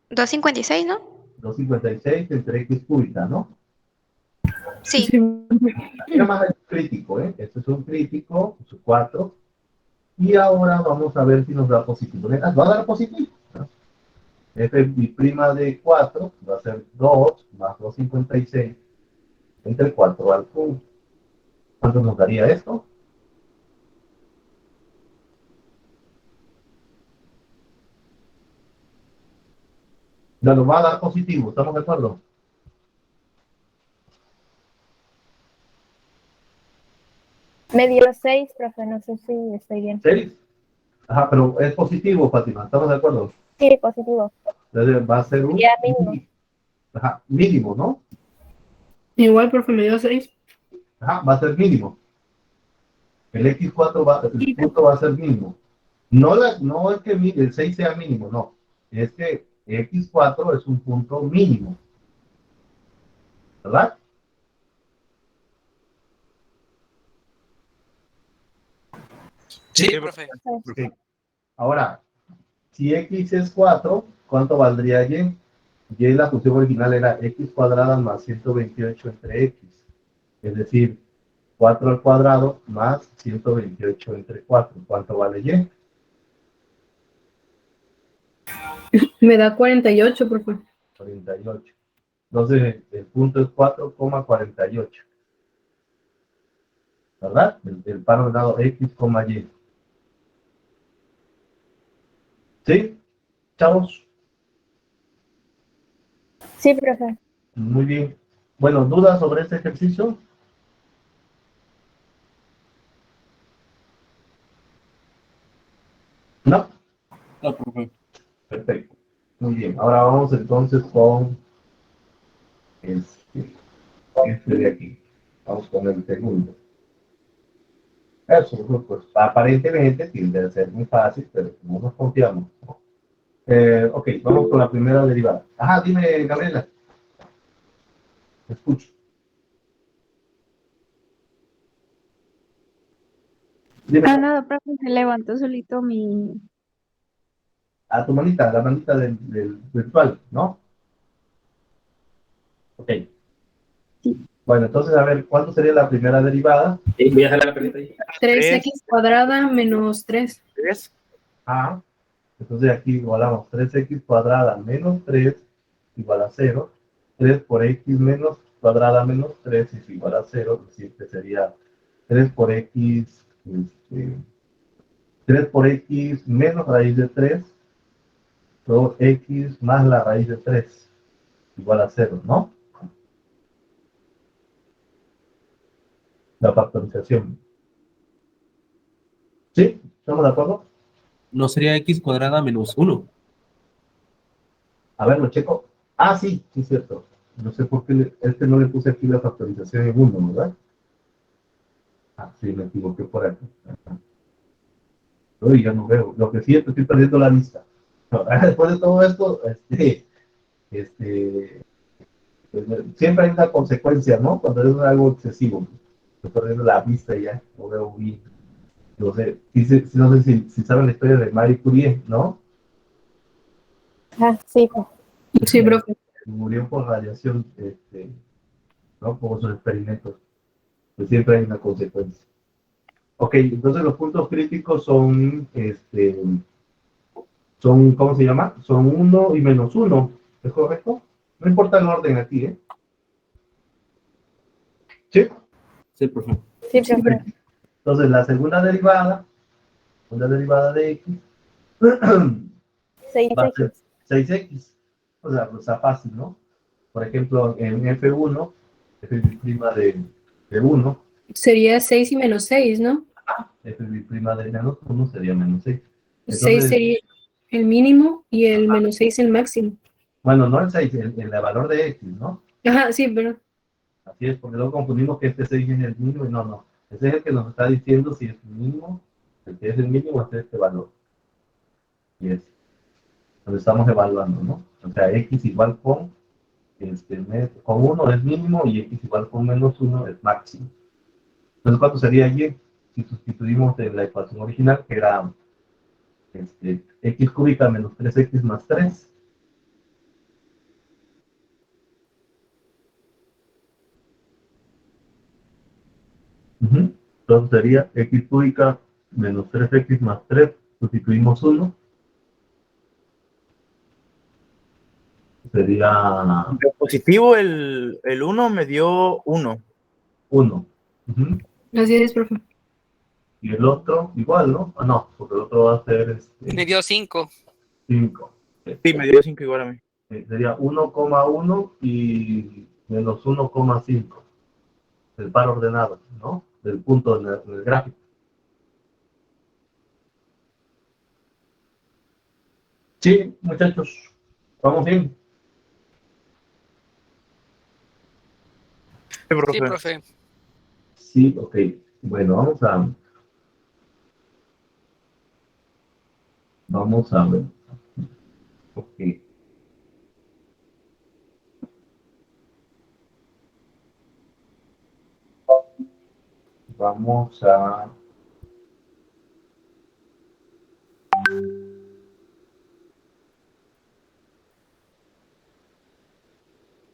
256, ¿no? 256 entre x cúbica, ¿no? Sí. Era más el crítico, ¿eh? Este es un crítico, es 4. Y ahora vamos a ver si nos da positivo. Va a dar positivo, ¿no? F' de 4 va a ser 2 más 256 entre 4 al cubo. ¿Cuánto nos daría esto? Ya nos va a dar positivo, ¿estamos de acuerdo? Me dio 6, profe, no sé si estoy bien. 6. Ajá, pero es positivo, Fátima, ¿estamos de acuerdo? Sí, positivo. Entonces va a ser un Ya mínimo. ajá, mínimo, ¿no? Igual, profe, me dio 6. Ajá, va a ser mínimo. El X4 el punto va a ser mínimo. No es que el 6 sea mínimo, no. Es que X4 es un punto mínimo. ¿Verdad? Sí, profe. Okay. Ahora, si X es 4, ¿cuánto valdría Y? Y la función original era X cuadrada más 128 entre X. Es decir, 4 al cuadrado más 128 entre 4. ¿Cuánto vale Y? Me da 48, profe. 48. Entonces, el punto es 4,48. ¿Verdad? El par ordenado X, Y. ¿Sí? Chavos. Sí, profe. Muy bien. Bueno, ¿dudas sobre este ejercicio? ¿No? No, profe. Perfecto. Muy bien. Ahora vamos entonces con este de aquí. Vamos con el segundo. Eso, pues aparentemente tiende a ser muy fácil, pero no nos confiamos. Ok, vamos con la primera derivada. Ajá, dime, Gabriela. Te escucho. Dime, Nada, profe, se levantó solito mi... a tu manita, la manita del virtual, ¿no? Ok. Sí. Bueno, entonces, a ver, ¿cuánto sería la primera derivada? Voy a dejar la pelita ahí. 3x cuadrada menos 3. 3. Ah, entonces aquí igualamos 3x cuadrada menos 3 igual a 0. 3 por x menos cuadrada menos 3 es igual a 0. Es decir, que sería 3 por x, 3 por x menos raíz de 3, todo x más la raíz de 3 igual a 0, ¿no? La factorización. ¿Sí? ¿Estamos de acuerdo? No sería x cuadrada menos 1. A ver, lo checo. Ah, sí, sí es cierto. No sé por qué no le puse aquí la factorización en 1, ¿verdad? Ah, sí, me equivoqué por aquí. Ajá. Uy, ya no veo. Lo que sí es que estoy perdiendo la vista. No, después de todo esto, pues, siempre hay una consecuencia, ¿no? Cuando es algo excesivo. Estoy perdiendo la vista ya, no veo bien. No sé, no sé si saben la historia de Marie Curie, ¿no? Ah, sí, profe. Sí, profe. Murió por radiación, ¿no? Por sus experimentos. Pues siempre hay una consecuencia. Ok, entonces los puntos críticos son, ¿cómo se llama? Son 1 y menos 1, ¿es correcto? No importa el orden aquí, ¿eh? ¿Sí? Sí, profe. Sí, profe. Entonces la segunda derivada de x, va a ser 6x. 6x. O sea, pues está fácil, ¿no? Por ejemplo, en F1, de 1, Sería 6 y menos 6, ¿no? f' de menos 1 sería menos 6. 6 Entonces, sería el mínimo y el menos 6 el máximo. Bueno, no el 6, el valor de X, ¿no? Ajá, sí, pero Así es, porque luego confundimos que este 6 es el mínimo y no, no. Ese es el que nos está diciendo si es el mínimo, el que es el mínimo es este valor. Y es lo estamos evaluando, ¿no? O sea, X igual con 1 es mínimo y X igual con menos 1 es máximo. Entonces, ¿cuánto sería Y? Si sustituimos en la ecuación original, que era X cúbica menos 3X más 3. Entonces sería X cúbica menos 3X más 3, sustituimos 1, sería De positivo, el 1 me dio 1. 1. así es, profe. Y el otro igual, ¿no? Ah, no, porque el otro va a ser Me dio 5. 5. Sí, me dio 5 igual a mí. Sería 1,1 y menos 1,5. El par ordenado, ¿no? Del punto en el gráfico. Sí, muchachos, vamos bien. Sí, Sí, profe. profe. Sí, ok. Bueno, vamos a ver. Ok. Vamos a...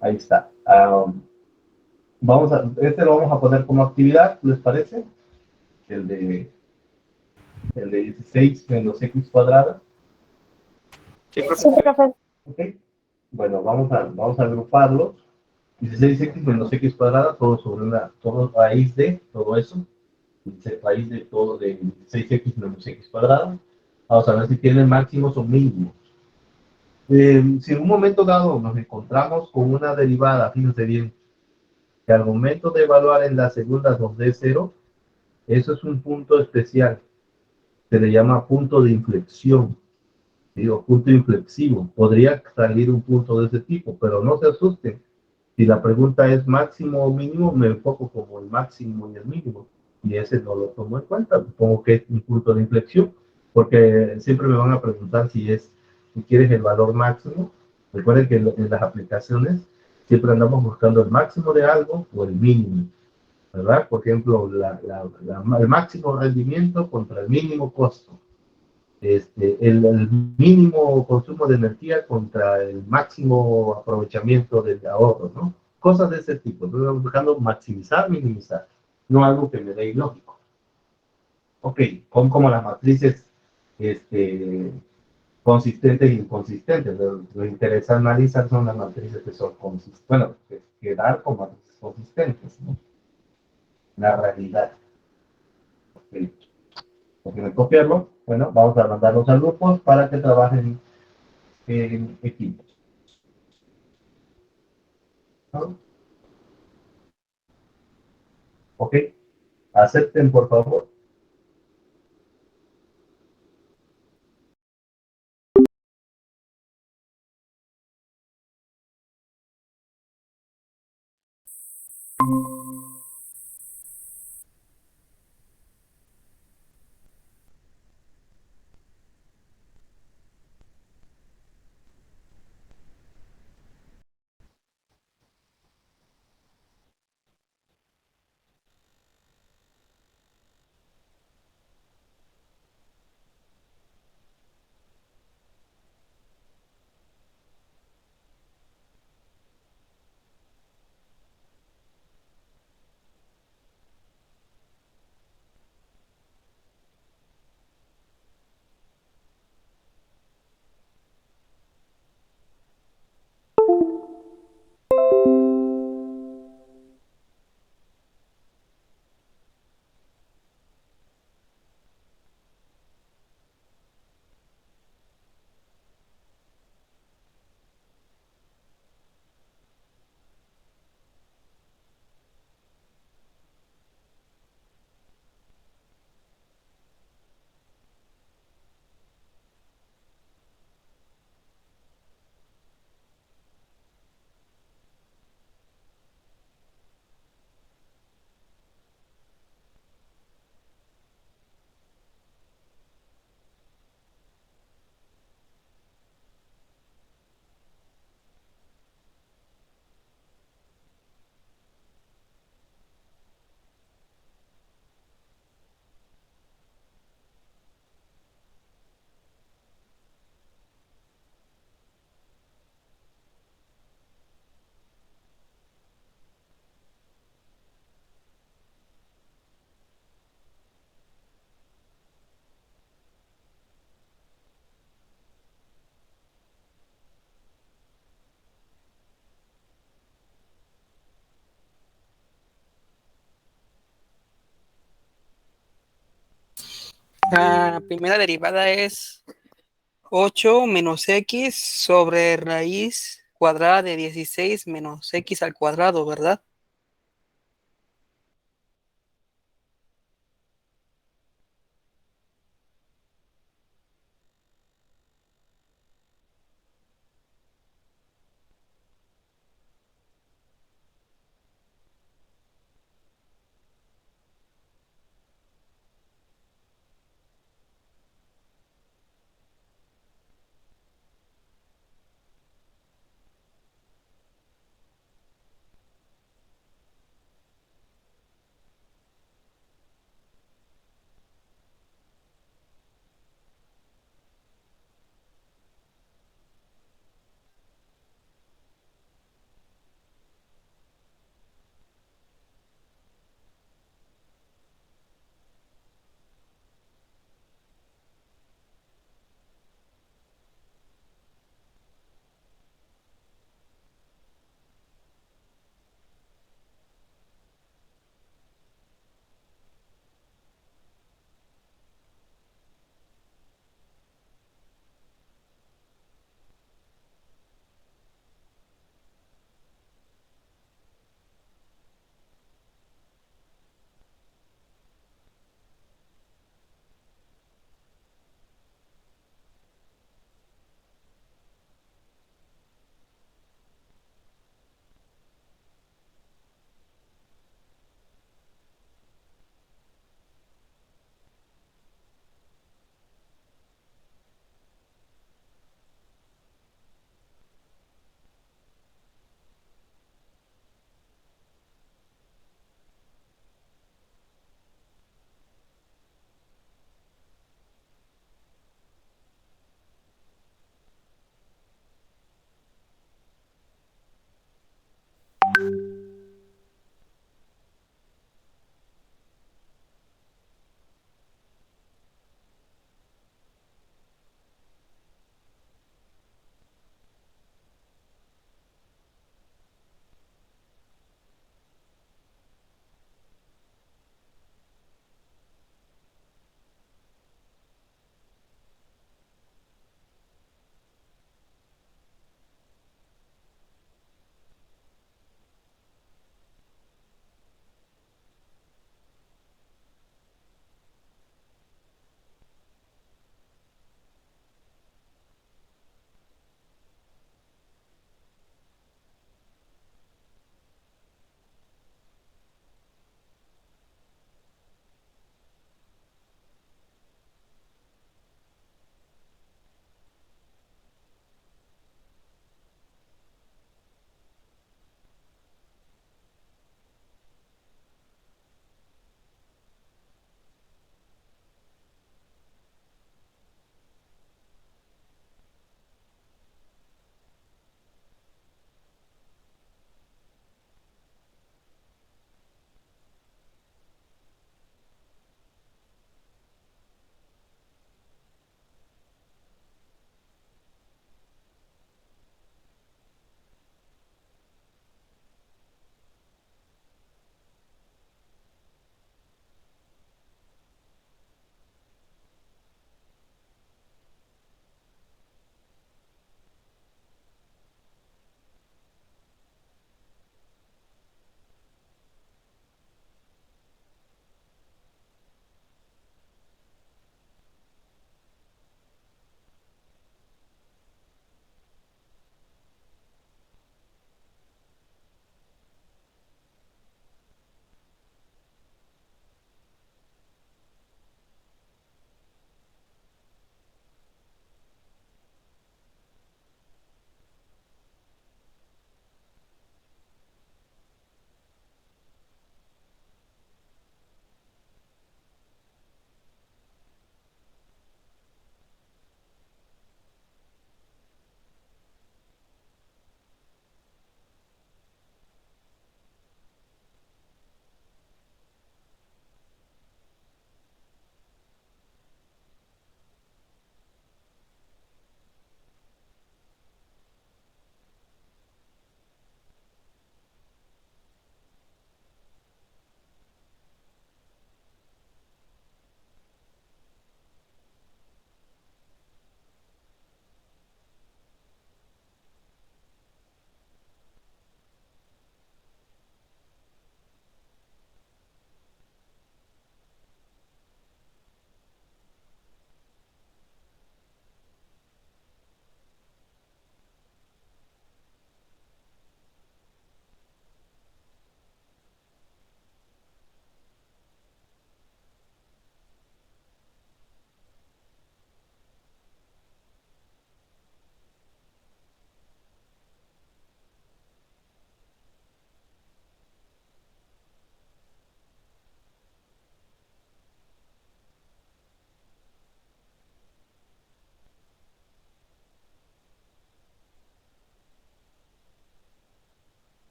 Ahí está. Este lo vamos a poner como actividad, ¿les parece? El de, el de 16 menos X cuadrada. Sí, Sí, profe. profe. Ok. Bueno, vamos a agruparlos. 16X menos X cuadrada, todo raíz de todo eso. Raíz de todo de 16X menos X cuadrada. Vamos a ver si tiene máximos o mínimos. Si en un momento dado nos encontramos con una derivada, fíjense bien, que al momento de evaluar en la segunda nos dé 0, eso es un punto especial. Se le llama punto de inflexión, digo, punto inflexivo. Podría salir un punto de ese tipo, pero no se asusten. Si la pregunta es máximo o mínimo, me enfoco como el máximo y el mínimo. Y ese no lo tomo en cuenta. Supongo que es un punto de inflexión, porque siempre me van a preguntar si quieres el valor máximo. Recuerden que en las aplicaciones siempre andamos buscando el máximo de algo o el mínimo, ¿verdad? Por ejemplo, el máximo rendimiento contra el mínimo costo. El mínimo consumo de energía contra el máximo aprovechamiento del ahorro, ¿no? Cosas de ese tipo. Estoy buscando maximizar, minimizar, no algo que me dé ilógico. Ok, como las matrices consistentes e inconsistentes. Lo interesa analizar son las matrices que son consistentes, bueno, que dar como matrices consistentes, ¿no? La realidad. Ok. Porque copiarlo, bueno, vamos a mandarlos a grupos para que trabajen en equipos. ¿No? Ok, acepten por favor. La primera derivada es 8 menos x sobre raíz cuadrada de 16 menos x al cuadrado, ¿verdad?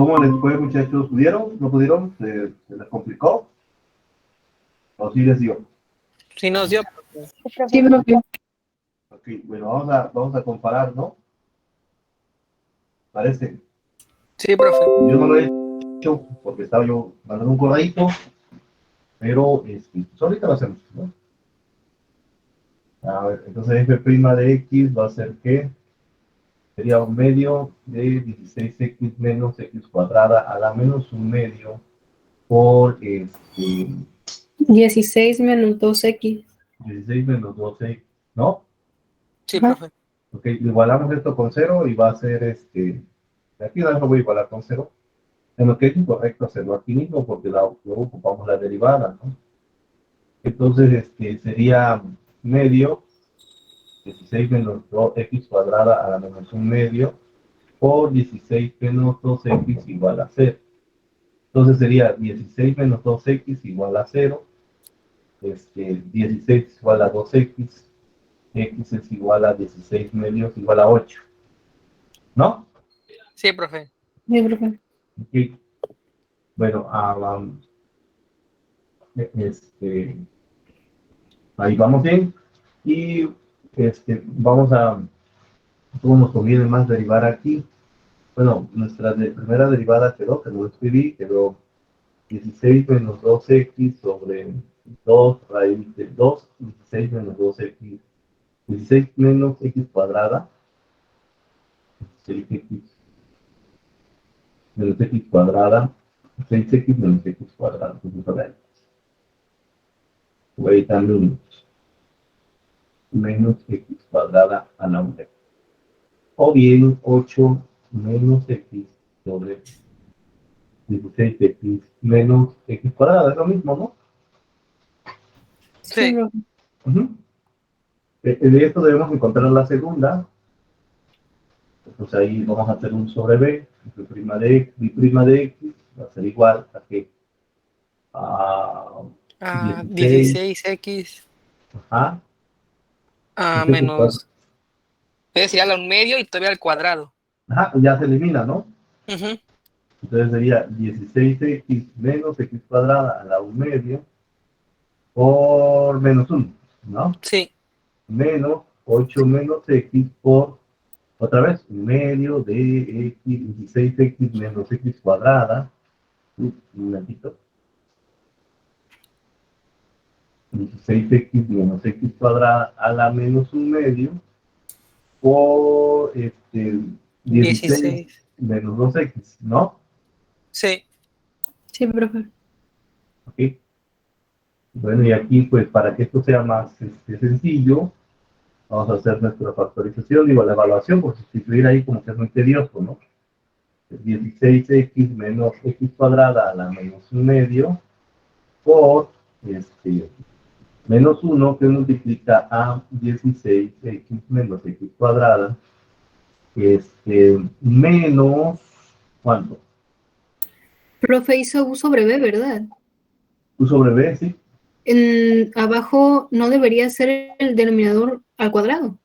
¿Cómo les fue, muchachos? ¿Pudieron? ¿No pudieron? ¿Se les complicó? ¿O sí les dio? Sí nos dio. Sí, profe. Ok, bueno, vamos a comparar, ¿no? Parece. Sí, profe. Yo no lo he hecho porque estaba yo mandando un correíto, pero pues ahorita lo hacemos, ¿no? A ver, entonces f' de x va a ser ¿qué? Sería un medio de 16x menos x cuadrada a la menos un medio por 16 menos 2x. 16 menos 12, ¿no? Sí, Ajá. profe. Ok, igualamos esto con 0 y va a ser de aquí no lo voy a igualar con 0. En lo que es incorrecto hacerlo aquí mismo porque luego ocupamos la derivada, ¿no? Entonces sería medio 16 menos 2x cuadrada a la menos un medio por 16 menos 2x igual a 0. Entonces sería 16 menos 2x igual a 0. 16 igual a 2x. X es igual a 16 medios igual a 8. ¿No? Sí, profe. Sí, profe. Ok. Bueno, ahí vamos bien. Y vamos a, ¿cómo nos conviene más derivar aquí? Bueno, nuestra primera derivada quedó, que no lo escribí, quedó 16 menos 2x sobre 2 raíz de 2, 16 menos 2x, 16 menos x cuadrada, 6x menos x cuadrada, 6x menos x cuadrada. Voy a editarle un menos x cuadrada a la 1. O bien 8 menos x sobre 16x menos x cuadrada, es lo mismo, ¿no? Sí, Sí. profe. Ujú. De esto debemos encontrar la segunda. Entonces ahí vamos a hacer un sobre b, b' de x va a ser igual a que a 16, 16x ajá, menos. Es decir, a un medio y todavía al cuadrado. ajá, ya se elimina, ¿no? Ujú. Entonces sería 16x menos x cuadrada a la 1 medio por menos 1, ¿no? Sí. Menos 8 menos x por, otra vez, 1 medio de x, 16x menos x cuadrada, un momentito, 16x menos x cuadrada a la menos 1 medio por 16 16. menos 2x, ¿no? Sí. Sí, profe. Ok. Bueno, y aquí, pues, para que esto sea más sencillo, vamos a hacer nuestra factorización, digo, la evaluación, por sustituir ahí como que es muy tedioso, ¿no? 16x menos x cuadrada a la menos 1 medio por menos 1 que multiplica a 16x menos x cuadrada, menos, ¿cuánto? Profe hizo U sobre B, ¿verdad? U sobre b, ¿sí? Abajo no debería ser el denominador al cuadrado.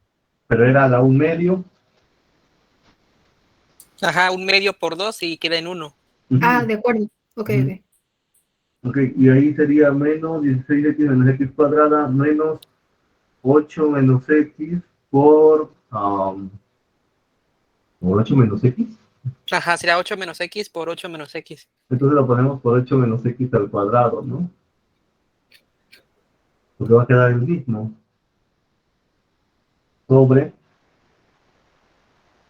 Pero era la 1 medio. Ajá, un medio por 2 y queda en 1. Ah, de acuerdo. Ok, Ujú. ok. Ok, y ahí sería menos 16x menos x cuadrada menos 8 menos x por 8 menos x. Ajá, será 8 menos x por 8 menos x. Entonces lo ponemos por 8 menos x al cuadrado, ¿no? Porque va a quedar el mismo. Sobre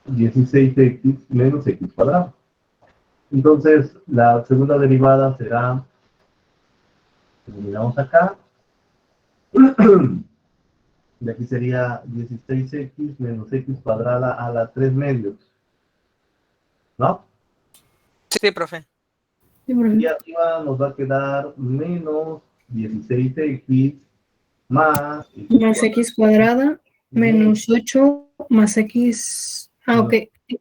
16x menos x cuadrado. Entonces la segunda derivada será, eliminamos acá, y aquí sería 16x menos x cuadrada a la 3 medios, ¿no? Sí, profe. Sí, profe. Y arriba nos va a quedar menos 16x más Más x cuadrada menos 8 más x. Ah, ok.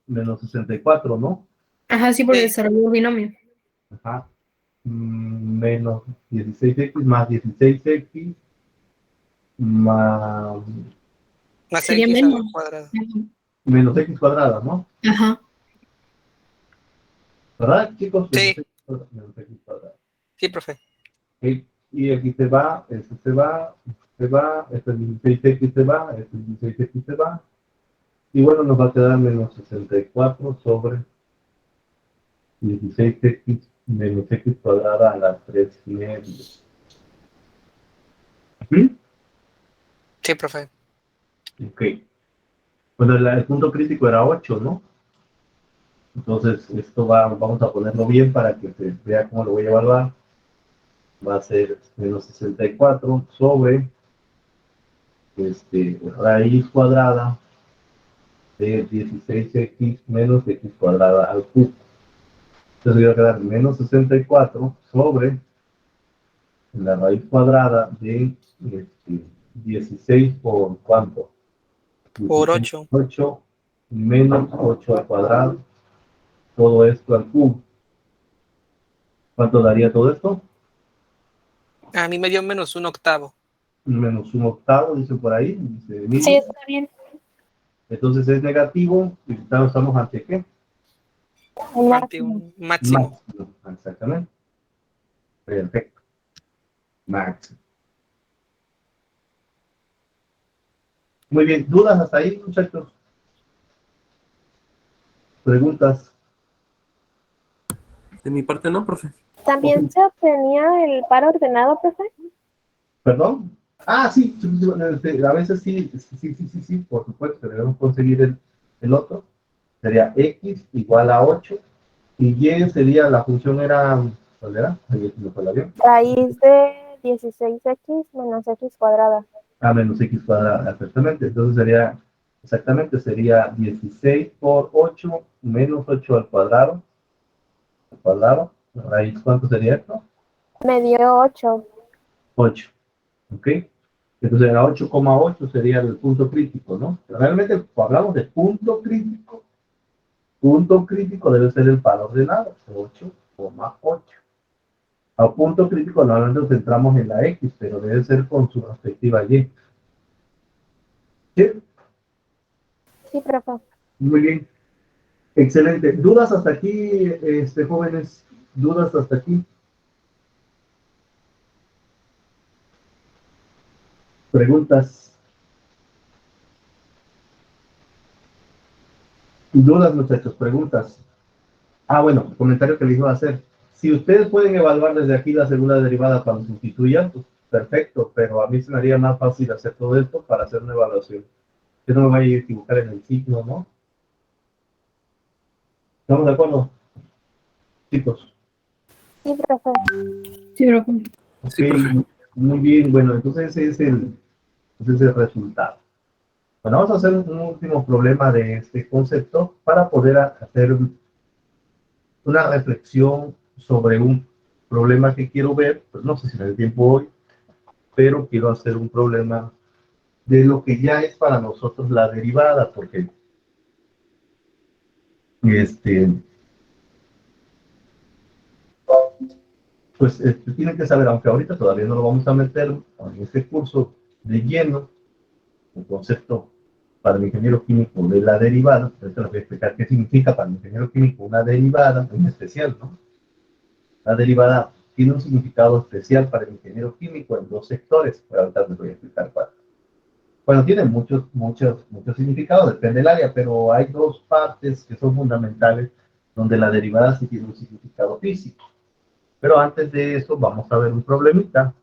menos 64, ¿no? Ajá, sí, porque Sí. desarrolló el binomio. Ajá. Menos 16x más 16x más Más Sería x al menos. cuadrado. menos x cuadrada, ¿no? Ajá. ¿Verdad, chicos? Sí. Menos X cuadrado. Sí, profe. Ok. Y aquí se va, este se va, se va, este 16x se va, este 16x se va. Y bueno, nos va a quedar menos 64 sobre 16x menos x cuadrada a la 3 medio. Sí, profe. Ok. Bueno, el punto crítico era 8, ¿no? Entonces, esto vamos a ponerlo bien para que se vea cómo lo voy a evaluar. Va a ser menos 64 sobre raíz cuadrada de 16x menos x cuadrada al cubo. Entonces voy a quedar menos 64 sobre la raíz cuadrada de 16 por ¿cuánto? Por 8. 8 menos 8 al cuadrado. Todo esto al cubo. ¿Cuánto daría todo esto? A mí me dio menos 1/8. Menos 1/8, dice por ahí. Dice Emilia. Sí, está bien. Entonces es negativo. Y estamos ante ¿qué? Un Ante máximo. un máximo. Máximo. Exactamente. Perfecto. Máximo. Muy bien. ¿Dudas hasta ahí, muchachos? ¿Preguntas? De mi parte no, profe. ¿También se obtenía el par ordenado, profe? ¿Perdón? Ah, sí, a veces sí, por supuesto, debemos conseguir el otro. Sería x igual a 8 y y sería, la función era, ¿cuál era? Ahí me fue el avión. Raíz de 16x menos x cuadrada. A menos x cuadrada, exactamente. Entonces sería, exactamente, sería 16 por 8 menos 8 al cuadrado. Raíz, ¿cuánto sería esto? Me dio 8. 8. ¿Ok? Entonces era 8,8 sería el punto crítico, ¿no? Realmente hablamos de punto crítico. Punto crítico debe ser el par ordenado, 8,8. A punto crítico normalmente nos centramos en la X, pero debe ser con su respectiva Y. ¿Sí? Sí, profe. Muy bien. Excelente. ¿Dudas hasta aquí, jóvenes? ¿Dudas hasta aquí? ¿Preguntas? ¿Dudas, muchachos? ¿Preguntas? Ah, bueno, comentario que les iba a hacer. Si ustedes pueden evaluar desde aquí la segunda derivada cuando sustituyan, pues perfecto, pero a mí se me haría más fácil hacer todo esto para hacer una evaluación. Yo no me vaya a equivocar en el signo, ¿no? ¿Estamos de acuerdo, chicos? Sí, profe. Sí, profe. Sí, profe. Ok, muy bien, bueno, entonces ese es el resultado. Bueno, vamos a hacer un último problema de este concepto para poder hacer una reflexión sobre un problema que quiero ver, pues no sé si me da tiempo hoy, pero quiero hacer un problema de lo que ya es para nosotros la derivada, porque pues tienen que saber, aunque ahorita todavía no lo vamos a meter en este curso de lleno, el concepto para el ingeniero químico de la derivada. Ahorita les voy a explicar qué significa para el ingeniero químico una derivada en especial, ¿no? La derivada tiene un significado especial para el ingeniero químico en dos sectores, pero ahorita les voy a explicar cuál. Bueno, tiene muchos significados, depende del área, pero hay dos partes que son fundamentales donde la derivada sí tiene un significado físico. Pero antes de eso vamos a ver un problemita,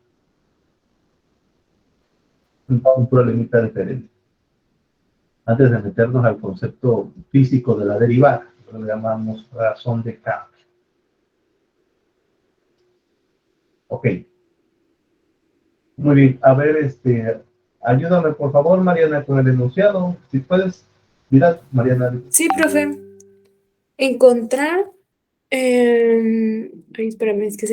un problemita diferente. Antes de meternos al concepto físico de la derivada, lo llamamos razón de cambio. Ok. Muy bien. A ver, ayúdame por favor, Mariana, con el enunciado. Si puedes, mira, Mariana. Sí, profe. Encontrar, ay, espérame, es que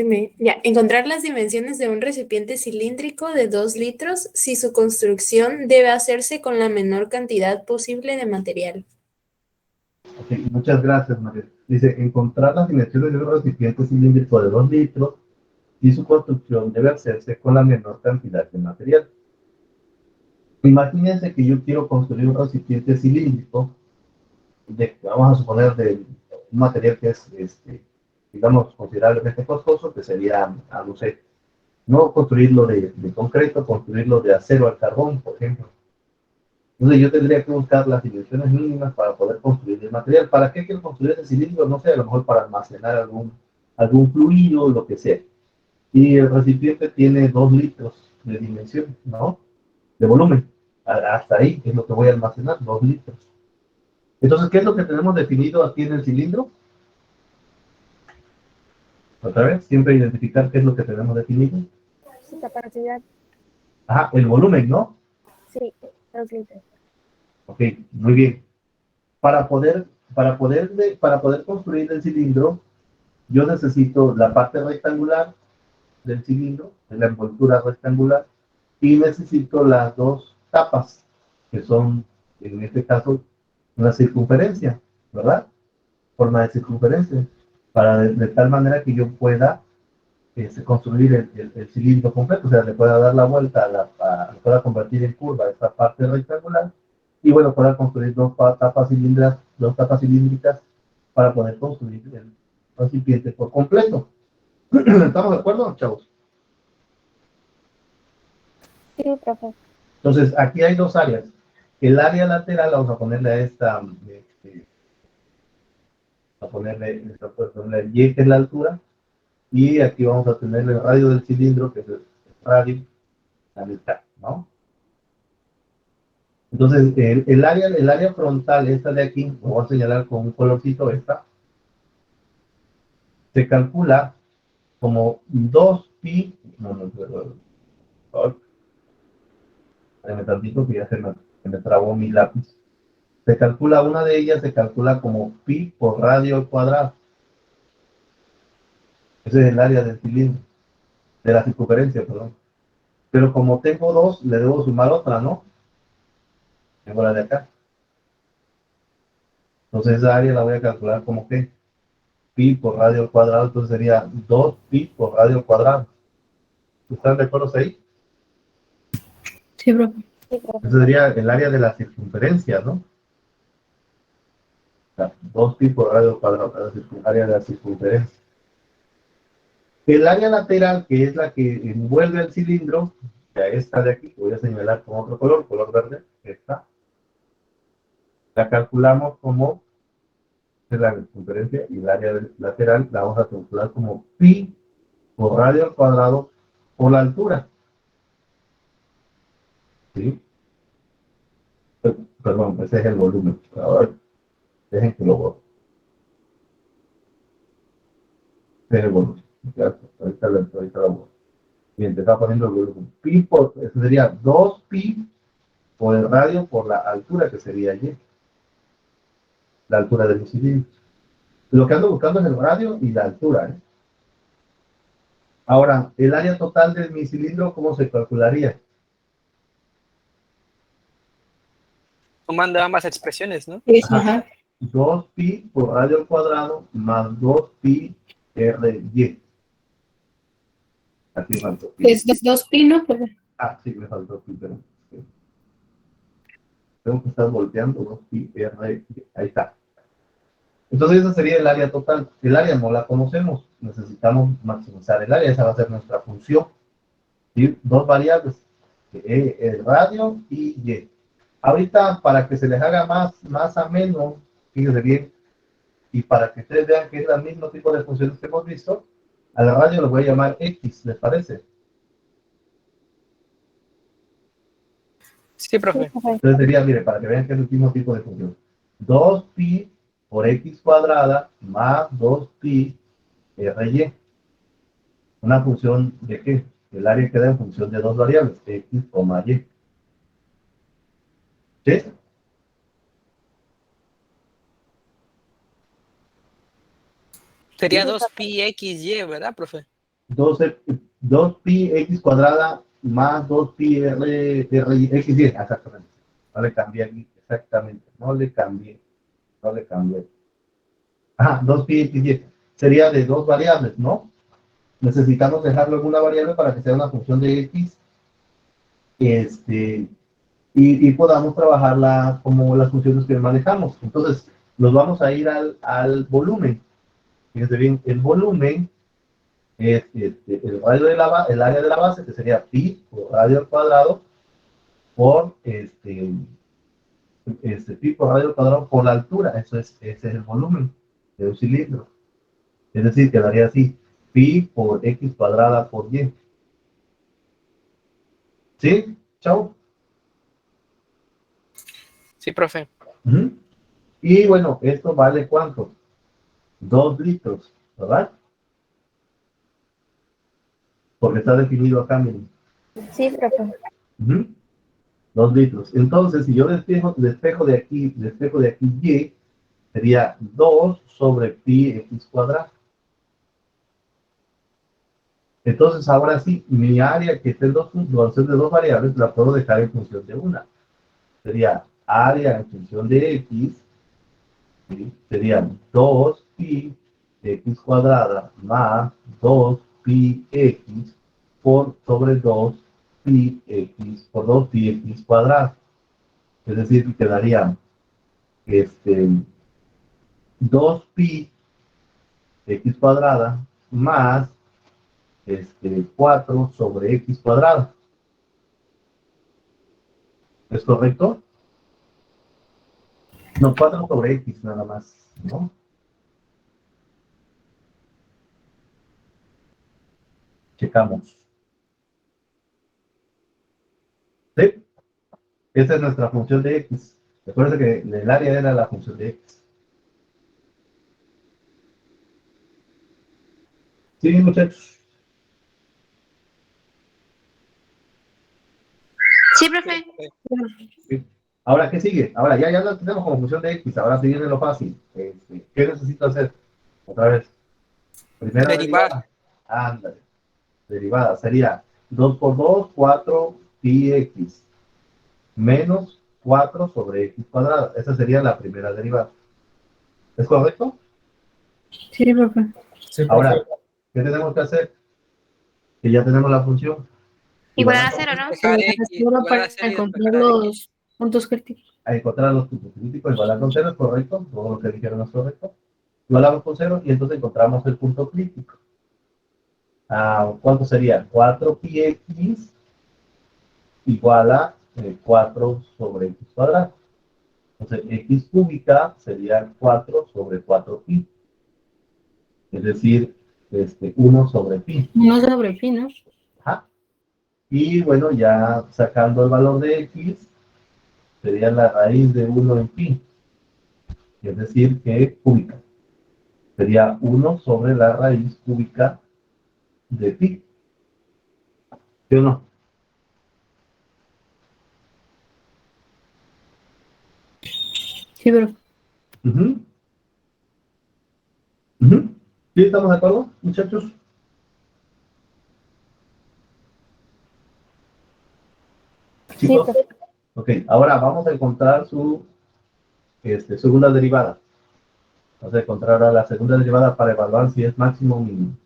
encontrar las dimensiones de un recipiente cilíndrico de 2 litros si su construcción debe hacerse con la menor cantidad posible de material. Ok, muchas gracias, Mariana. Dice, encontrar las dimensiones de un recipiente cilíndrico de 2 litros y su construcción debe hacerse con la menor cantidad de material. Imagínense que yo quiero construir un recipiente cilíndrico vamos a suponer de un material que es digamos, considerablemente costoso, que sería, no sé, no construirlo de concreto, construirlo de acero al carbón, por ejemplo. Entonces yo tendría que buscar las dimensiones mínimas para poder construir el material. ¿Para qué quiero construir ese cilindro? No sé, a lo mejor para almacenar algún fluido, lo que sea. Y el recipiente tiene 2 litros de dimensión, ¿no? De volumen. Hasta ahí es lo que voy a almacenar, 2 litros. Entonces, ¿qué es lo que tenemos definido aquí en el cilindro? Otra vez, siempre identificar qué es lo que tenemos definido. Su capacidad, Ajá, el volumen, ¿no? sí, 2 litros. Ok, muy bien. Para poder construir el cilindro, yo necesito la parte rectangular del cilindro, de la envoltura rectangular, y necesito las 2 tapas, que son, en este caso, una circunferencia, ¿verdad? Forma de circunferencia, para de tal manera que yo pueda construir el cilindro completo, o sea, le pueda dar la vuelta, le pueda convertir en curva esta parte rectangular, y bueno, pueda construir 2 tapas cilíndricas para poder construir el recipiente por completo. ¿Estamos de acuerdo, chavos? Sí, profe. Entonces, aquí hay 2 áreas. El área lateral, vamos a ponerle a esta, a ponerle el Y, que es la altura, y aquí vamos a tener el radio del cilindro, que es el radio, la mitad, ¿no? Entonces, el área frontal, esta de aquí, lo voy a señalar con un colorcito, esta, se calcula como 2pi, déjame tantito que ya se me trabó mi lápiz. Se calcula, una de ellas se calcula como pi por radio al cuadrado. Ese es el área del cilindro, de la circunferencia, perdón. Pero como tengo 2, le debo sumar otra, ¿no? Tengo la de acá. Entonces esa área la voy a calcular como que pi por radio al cuadrado, entonces sería 2pi por radio al cuadrado. ¿Están de acuerdo ahí? Sí, profe. Sí, profe. Ese sería el área de la circunferencia, ¿no? O sea, 2pi por radio al cuadrado, el área de la circunferencia. El área lateral, que es la que envuelve el cilindro, ya esta de aquí, voy a señalar con otro color verde, esta, la calculamos como la circunferencia, y el área lateral la vamos a calcular como pi por radio al cuadrado por la altura. ¿Sí? Perdón, ese es el volumen. Ahora, dejen que lo borro. Ese es el volumen. Ya, ahorita lo borro. Bien, te está poniendo el volumen. Pi por, eso sería 2pi por el radio por la altura, que sería y. La altura del cilindro. Lo que ando buscando es el radio y la altura, ¿eh? Ahora, el área total de mi cilindro, ¿cómo se calcularía? Sumando ambas expresiones, ¿no? Ajá. 2pi por radio al cuadrado más 2pi ry. Aquí faltó pi. Es 2pi, ¿no, profe? Ah, sí, me faltó pi, pero tengo que estar volteando 2pi ry. Ahí está. Entonces esa sería el área total. El área no la conocemos. Necesitamos maximizar el área. Esa va a ser nuestra función. ¿Sí? 2 variables. El radio y y. Ahorita, para que se les haga más ameno, fíjense bien, y para que ustedes vean que es el mismo tipo de funciones que hemos visto, al radio lo voy a llamar X, ¿les parece? Sí, profe. Entonces sería, mire, para que vean que es el mismo tipo de función. 2pi por X cuadrada más 2pi ry. Una función de qué? El área queda en función de 2 variables, X, y. ¿Sí? Sería 2pi xy, ¿verdad, profe? 2pi x cuadrada más 2pi ry, xy, exactamente. No le cambié aquí, exactamente. No le cambié. Ajá, 2pi xy. Sería de 2 variables, ¿no? Necesitamos dejarlo en una variable para que sea una función de x. Y podamos trabajarla como las funciones que manejamos. Entonces, nos vamos a ir al volumen. Fíjense bien, el volumen es el radio de el área de la base, que sería pi por radio al cuadrado por pi por radio al cuadrado por la altura. Ese es el volumen de un cilindro. Es decir, quedaría así, pi por x cuadrada por y. ¿Sí? Chao. Sí, profe. Ujú. Y bueno, esto vale ¿cuánto? 2 litros, ¿verdad? Porque está definido acá, miren. Sí, profe. 2 litros. Entonces, si yo despejo de aquí y, sería 2 sobre pi x cuadrado. Entonces, ahora sí, mi área que esté en dos funciones de dos variables, la puedo dejar en función de una. Sería área en función de x, ¿sí? Serían 2 pi x cuadrada más 2 pi x por sobre 2 pi x por 2 pi x cuadrado. Es decir, que quedaría 2 pi x cuadrada más 4 sobre x cuadrado. ¿Es correcto? No, 4 sobre x nada más, ¿no? Checamos. ¿Sí? Esa es nuestra función de x. Recuerda que el área era la función de x. ¿Sí, muchachos? Sí, profe. Sí. Ahora, ¿qué sigue? Ahora, ya lo tenemos como función de x. Ahora sigue lo fácil. ¿Qué necesito hacer? Otra vez. Primera derivada. Ándale. Derivada sería 2 por 2, 4 pi x menos 4 sobre x cuadrado. Esa sería la primera derivada. ¿Es correcto? Sí, profe. Ahora, ¿qué tenemos que hacer? Que ya tenemos la función. Igualar a cero, ¿no? Solo para encontrar los puntos críticos. A encontrar los puntos críticos, igualar con cero, ¿es correcto? Todo lo que dijeron es correcto. Igualamos con cero y entonces encontramos el punto crítico. ¿Cuánto sería? 4 pi x igual a 4 sobre x cuadrado. Entonces, x cúbica sería 4 sobre 4 pi. Es decir, 1 sobre pi. 1 sobre pi, ¿no? Ajá. Y bueno, ya sacando el valor de x, sería la raíz de 1 en pi. Es decir, que cúbica. Sería 1 sobre la raíz cúbica de pi. ¿Sí o no? Sí, pero... ¿Sí estamos de acuerdo, muchachos? ¿Chicos? Ok, ahora vamos a encontrar su segunda derivada. Vamos a encontrar ahora la segunda derivada para evaluar si es máximo o mínimo.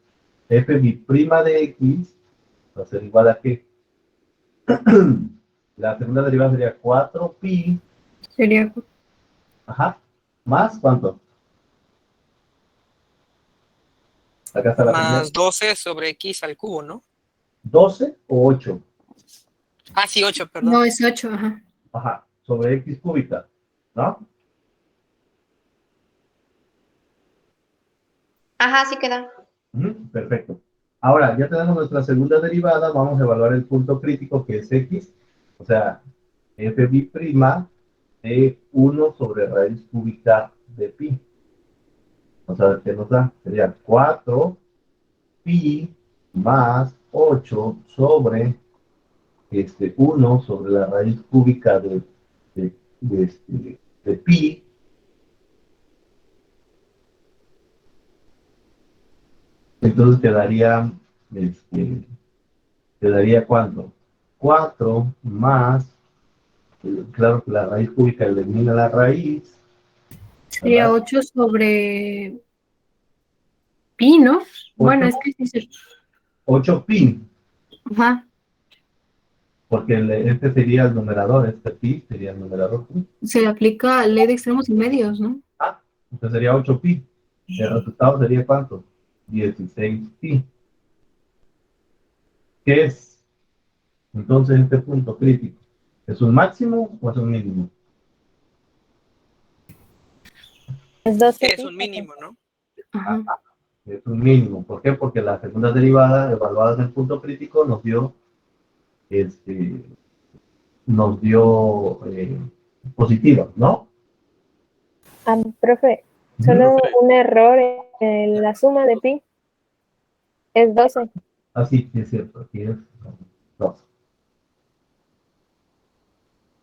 F bi'prima de x va a ser igual a ¿qué? La segunda derivada sería 4 pi. Sería... Ajá. ¿Más cuánto? Acá está la primera. Más 12 sobre x al cubo, ¿no? ¿12 o 8? Ah, sí, 8, perdón. No, es 8, ajá. Ajá, sobre x cúbica, ¿no? Ajá, sí queda. Perfecto. Ahora, ya tenemos nuestra segunda derivada, vamos a evaluar el punto crítico que es x, o sea, f bi'prima de 1 sobre raíz cúbica de pi. Vamos a ver qué nos da. Sería 4 pi más 8 sobre 1 sobre la raíz cúbica de pi. Entonces quedaría ¿cuánto? 4 más, claro que la raíz cúbica elimina la raíz. Sería 8 sobre pi, ¿no? Bueno, es que sí se... 8 pi. Ajá. Porque este sería el numerador, pi sería el numerador. Se aplica ley de extremos y medios, ¿no? Entonces sería 8 pi. El resultado sería ¿cuánto? 16 pi. ¿Qué es? Entonces este punto crítico, ¿es un máximo o es un mínimo? Es 12 Es pi. un mínimo, ¿no? Ajá. Es un mínimo. ¿Por qué? Porque la segunda derivada evaluada en el punto crítico nos dio positiva, ¿no? Profe, solo un error en la suma de pi. Es 12. Ah, sí, es cierto. Aquí es 2.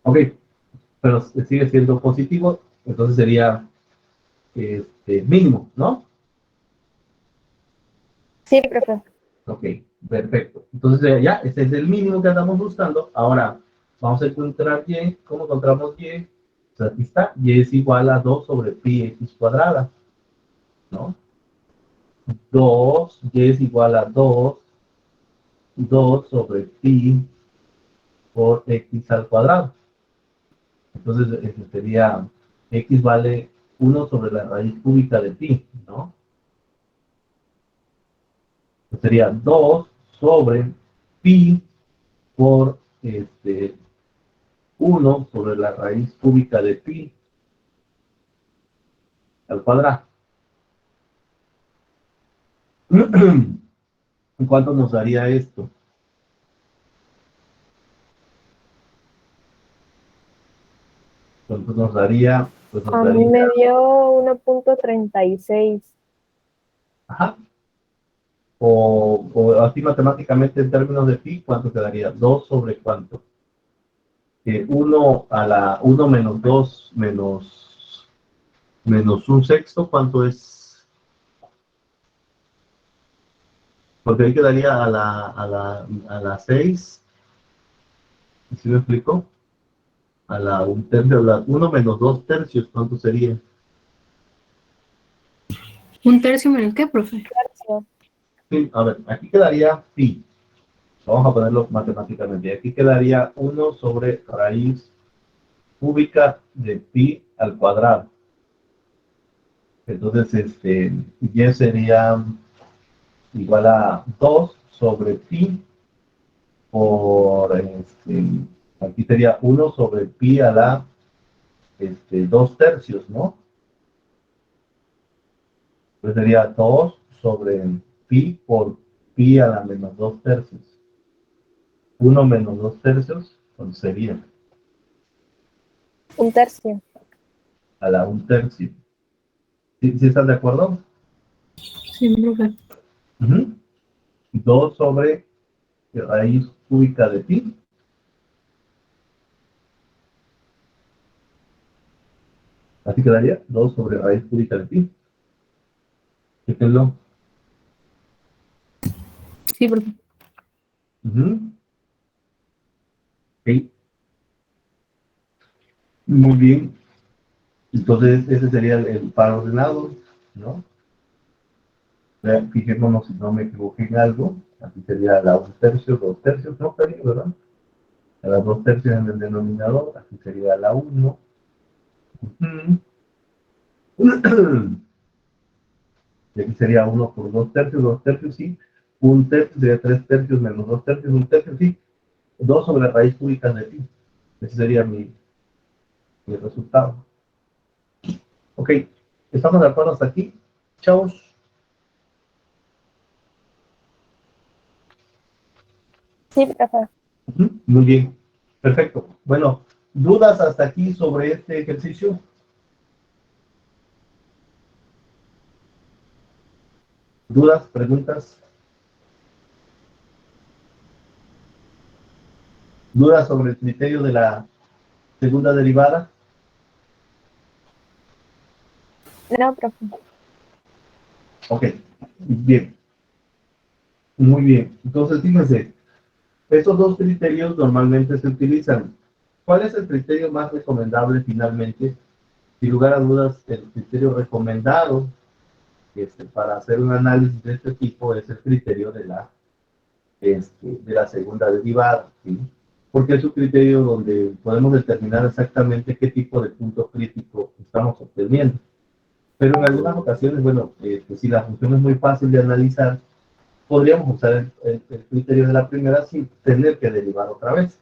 Ok, pero sigue siendo positivo, entonces sería mínimo, ¿no? Sí, profe. Ok, perfecto. Entonces ya, este es el mínimo que andamos buscando. Ahora vamos a encontrar y. ¿Cómo encontramos y? O sea, aquí está, y es igual a 2 sobre pi x cuadrada, ¿no? 2, y es igual a 2 sobre pi por x al cuadrado. Entonces, sería, x vale 1 sobre la raíz cúbica de pi, ¿no? Sería 2 sobre pi por 1 sobre la raíz cúbica de pi al cuadrado. ¿Cuánto nos daría esto? ¿Cuánto nos daría? Pues nos A daría... mí me dio 1.36. Ajá. O así matemáticamente en términos de pi, ¿cuánto quedaría? 2 sobre cuánto. 1 a la 1 menos 2 menos un sexto, ¿cuánto es? Porque ahí quedaría a la 6. ¿Sí me explico? A la 1 tercio, 1 menos 2 tercios, ¿cuánto sería? ¿Un tercio menos qué, profe? Sí, a ver, aquí quedaría pi. Vamos a ponerlo matemáticamente. Aquí quedaría 1 sobre raíz cúbica de pi al cuadrado. Entonces, y sería igual a 2 sobre pi por, aquí sería 1 sobre pi a la 2 tercios, ¿no? Entonces sería 2 sobre pi por pi a la menos 2 tercios. 1 menos 2 tercios, entonces sería 1 tercio. a la 1 tercio. ¿Sí estás de acuerdo? Sí, profe. 2 sobre raíz cúbica de pi. Así quedaría 2 sobre raíz cúbica de pi. Chéquenlo. Sí, profe. Ok. Muy bien. Entonces, ese sería el par ordenado, ¿no? Fijémonos si no me equivoqué en algo. Aquí sería la 1 tercio, 2 tercios, no, cariño, ¿verdad? A las 2 tercios en el denominador, aquí sería la 1. Y aquí sería 1 por 2 tercios, sí. 1 tercio sería 3 tercios menos 2 tercios, 1 tercio, sí. 2 sobre la raíz cúbica de pi. Ese sería mi resultado. Ok, ¿estamos de acuerdo hasta aquí? Chavos. Sí, profe. Muy bien, perfecto. Bueno, ¿dudas hasta aquí sobre este ejercicio? ¿Dudas, preguntas? ¿Dudas sobre el criterio de la segunda derivada? No, profe. Ok, bien. Muy bien. Entonces, fíjense, estos dos criterios normalmente se utilizan. ¿Cuál es el criterio más recomendable finalmente? Sin lugar a dudas, el criterio recomendado para hacer un análisis de este tipo es el criterio de la segunda derivada, ¿sí? Porque es un criterio donde podemos determinar exactamente qué tipo de punto crítico estamos obteniendo. Pero en algunas ocasiones, bueno, si la función es muy fácil de analizar, podríamos usar el criterio de la primera sin tener que derivar otra vez.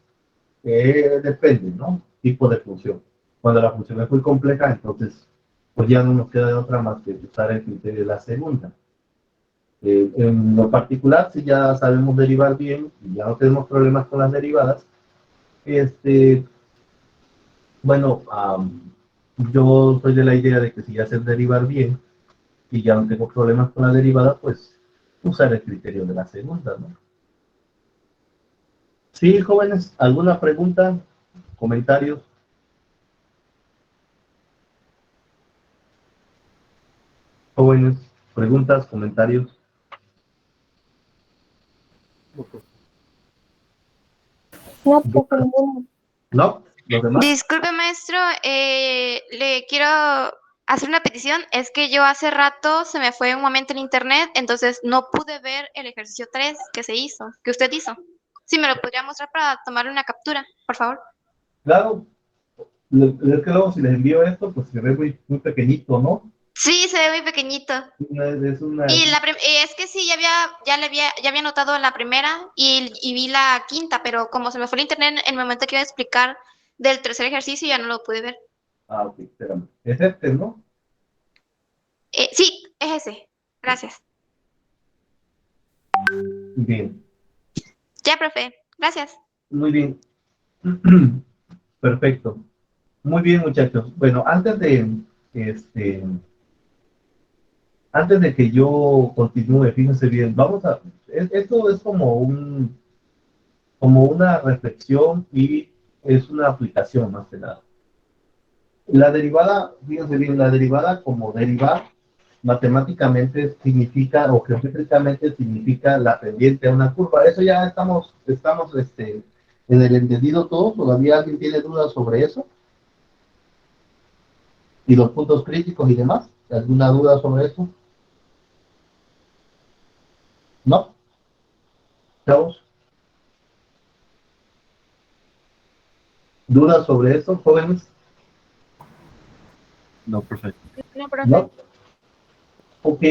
Depende, ¿no? Tipo de función. Cuando la función es muy compleja, entonces pues ya no nos queda de otra más que usar el criterio de la segunda. En lo particular, si ya sabemos derivar bien y ya no tenemos problemas con las derivadas, bueno, yo soy de la idea de que si ya sé derivar bien y ya no tengo problemas con la derivada, pues usar el criterio de la segunda, ¿no? Sí, jóvenes, ¿alguna pregunta? ¿Comentarios? Jóvenes, preguntas, comentarios. No, profe, ninguno. ¿No? ¿Los demás? Disculpe, maestro, le quiero hacer una petición. Es que yo hace rato se me fue un momento en internet, entonces no pude ver el ejercicio 3 que se hizo, que usted hizo. Si me lo podría mostrar para tomarle una captura, por favor. Claro. Es que luego si les envío esto, pues se ve muy, muy pequeñito, ¿no? Sí, se ve muy pequeñito. Es una... Y es que sí, ya había notado la primera y vi la quinta, pero como se me fue el internet en el momento que iba a explicar del tercer ejercicio, ya no lo pude ver. Ah, ok, espérame. Es este, ¿no? Sí, es ese. Gracias. Bien. Ya, profe. Gracias. Muy bien. Perfecto. Muy bien, muchachos. Bueno, antes de que yo continúe, fíjense bien, esto es como una reflexión y es una aplicación más que nada. La derivada, fíjense bien, la derivada como derivar matemáticamente significa, o geométricamente significa la pendiente a una curva. Eso ya estamos en el entendido todo. ¿Todavía alguien tiene dudas sobre eso? ¿Y los puntos críticos y demás? ¿Alguna duda sobre eso? ¿No? ¿Chavos? ¿Dudas sobre eso, jóvenes? No, perfecto. No, profe. ¿No? Ok.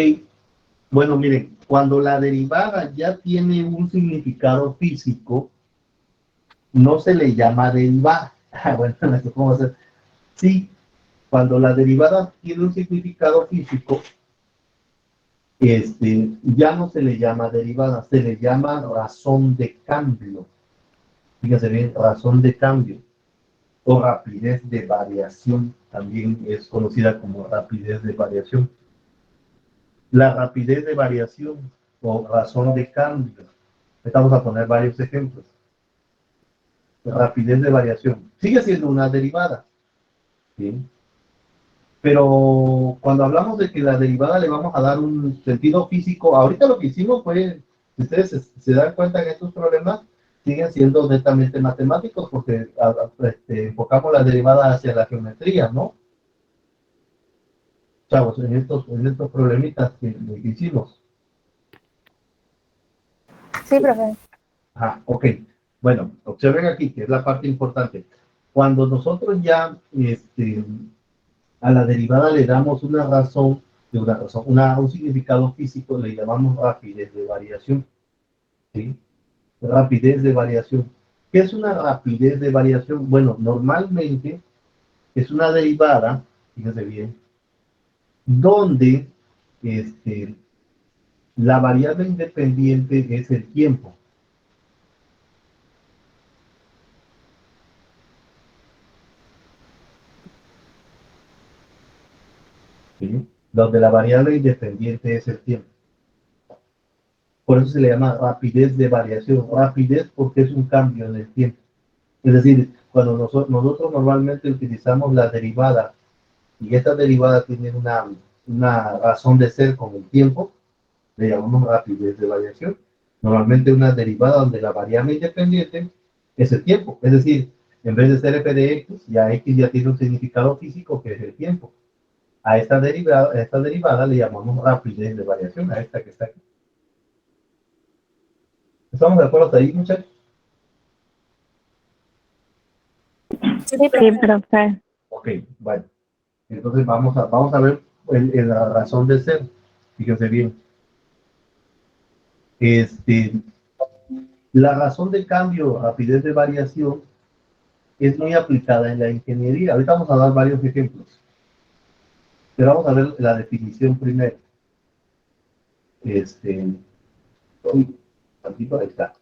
Bueno, miren, cuando la derivada ya tiene un significado físico, no se le llama derivada. Bueno, ¿cómo hacer? Sí, cuando la derivada tiene un significado físico, ya no se le llama derivada, se le llama razón de cambio. Fíjense bien, razón de cambio o rapidez de variación, también es conocida como rapidez de variación. La rapidez de variación o razón de cambio. Vamos a poner varios ejemplos. Rapidez de variación. Sigue siendo una derivada. ¿Sí? Pero cuando hablamos de que la derivada le vamos a dar un sentido físico, ahorita lo que hicimos fue, si ustedes se dan cuenta que estos problemas siguen siendo netamente matemáticos porque enfocamos la derivada hacia la geometría, ¿no? Chavos, en estos problemitas que hicimos. Sí, profe. Ajá, ok. Bueno, observen aquí que es la parte importante. Cuando nosotros ya a la derivada le damos un significado físico, le llamamos rapidez de variación. ¿Sí? Rapidez de variación. ¿Qué es una rapidez de variación? Bueno, normalmente es una derivada, fíjense bien, donde la variable independiente es el tiempo. ¿Sí? Donde la variable independiente es el tiempo. Por eso se le llama rapidez de variación. Rapidez porque es un cambio en el tiempo. Es decir, cuando nosotros normalmente utilizamos la derivada y esta derivada tiene una razón de ser con el tiempo, le llamamos rapidez de variación. Normalmente una derivada donde la variable independiente es el tiempo. Es decir, en vez de ser f de x, ya x ya tiene un significado físico que es el tiempo. A esta derivada le llamamos rapidez de variación, a esta que está aquí. ¿Estamos de acuerdo hasta ahí, muchachos? Sí, profe. Ok, bueno. Entonces vamos a ver la razón de ser. Fíjense bien. La razón de cambio, rapidez de variación, es muy aplicada en la ingeniería. Ahorita vamos a dar varios ejemplos. Pero vamos a ver la definición primero. Aquí por ahí está.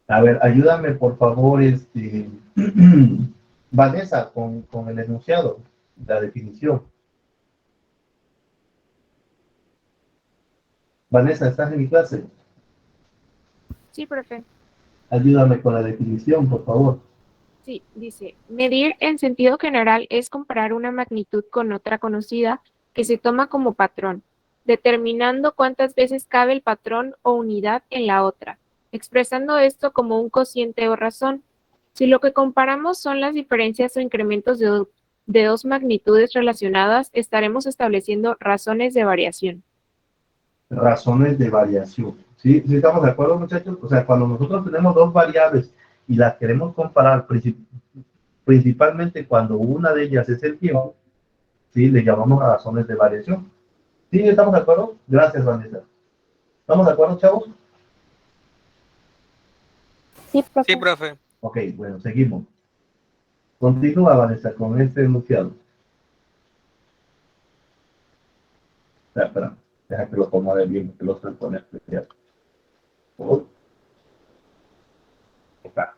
A ver, ayúdame por favor, Vanessa, con el enunciado, la definición. Vanessa, ¿estás en mi clase? Sí, profe. Ayúdame con la definición, por favor. Sí, dice, medir en sentido general es comparar una magnitud con otra conocida que se toma como patrón, determinando cuántas veces cabe el patrón o unidad en la otra, expresando esto como un cociente o razón. Si lo que comparamos son las diferencias o incrementos de dos magnitudes relacionadas, estaremos estableciendo razones de variación. Razones de variación. ¿Sí? ¿Sí estamos de acuerdo, muchachos? O sea, cuando nosotros tenemos dos variables y las queremos comparar, principalmente cuando una de ellas es el tiempo, ¿sí? Le llamamos razones de variación. ¿Sí? ¿Estamos de acuerdo? Gracias, Vanessa. ¿Estamos de acuerdo, chavos? Sí, profe. Sí, profe. Ok, bueno, seguimos. Continúa, Vanessa, con este enunciado. Espera, deja que lo acomode bien, que lo estoy poniendo especial. Está.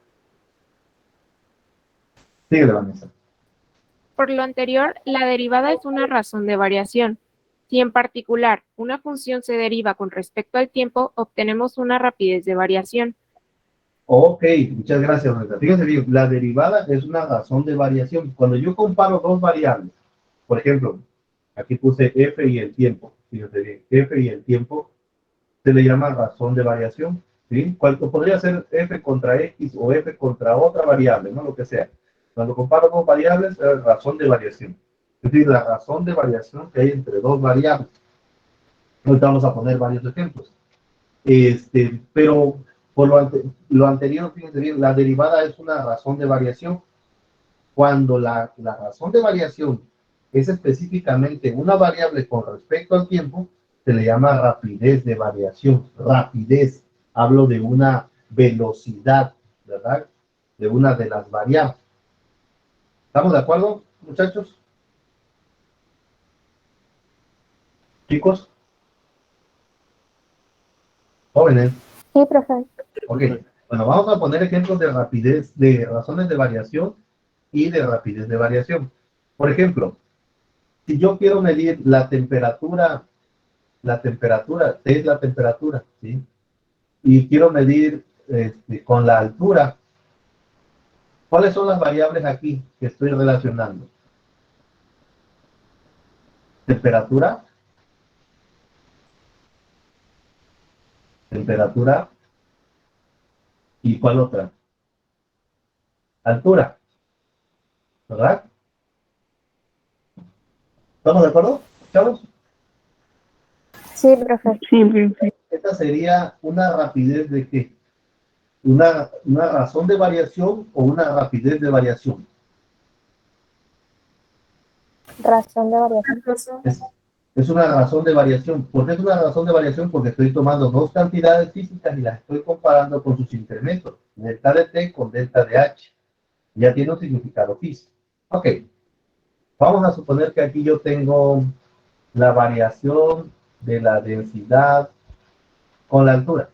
Síguele, Vanessa. Por lo anterior, la derivada es una razón de variación. Si en particular una función se deriva con respecto al tiempo, obtenemos una rapidez de variación. Ok, muchas gracias, Vanessa. Fíjense bien, la derivada es una razón de variación. Cuando yo comparo dos variables, por ejemplo, aquí puse f y el tiempo. Fíjense bien, f y el tiempo se le llama razón de variación. ¿Sí? Podría ser f contra x o f contra otra variable, ¿no? Lo que sea. Cuando comparo dos variables, es razón de variación. Es decir, la razón de variación que hay entre dos variables. Ahorita vamos a poner varios ejemplos. Pero por lo anterior, fíjense bien, la derivada es una razón de variación. Cuando la razón de variación es específicamente una variable con respecto al tiempo, se le llama rapidez de variación. Rapidez, hablo de una velocidad, ¿verdad? De una de las variables. ¿Estamos de acuerdo, muchachos? Chicos, jóvenes. Sí, profe. Ok, bueno, vamos a poner ejemplos de rapidez, de razones de variación y de rapidez de variación. Por ejemplo, si yo quiero medir la temperatura, T es la temperatura, ¿sí? Y quiero medir con la altura, ¿cuáles son las variables aquí que estoy relacionando? Temperatura, ¿y cuál otra? Altura, ¿verdad? ¿Estamos de acuerdo, chavos? Sí, profe. Sí, profe. Esta sería una rapidez de qué? Una razón de variación o una rapidez de variación. Razón de variación. Es una razón de variación. ¿Por qué es una razón de variación? Porque estoy tomando dos cantidades físicas y las estoy comparando con sus incrementos. Delta de T con delta de H. Ya tiene un significado físico. Ok. Vamos a suponer que aquí yo tengo la variación de la densidad con la altura.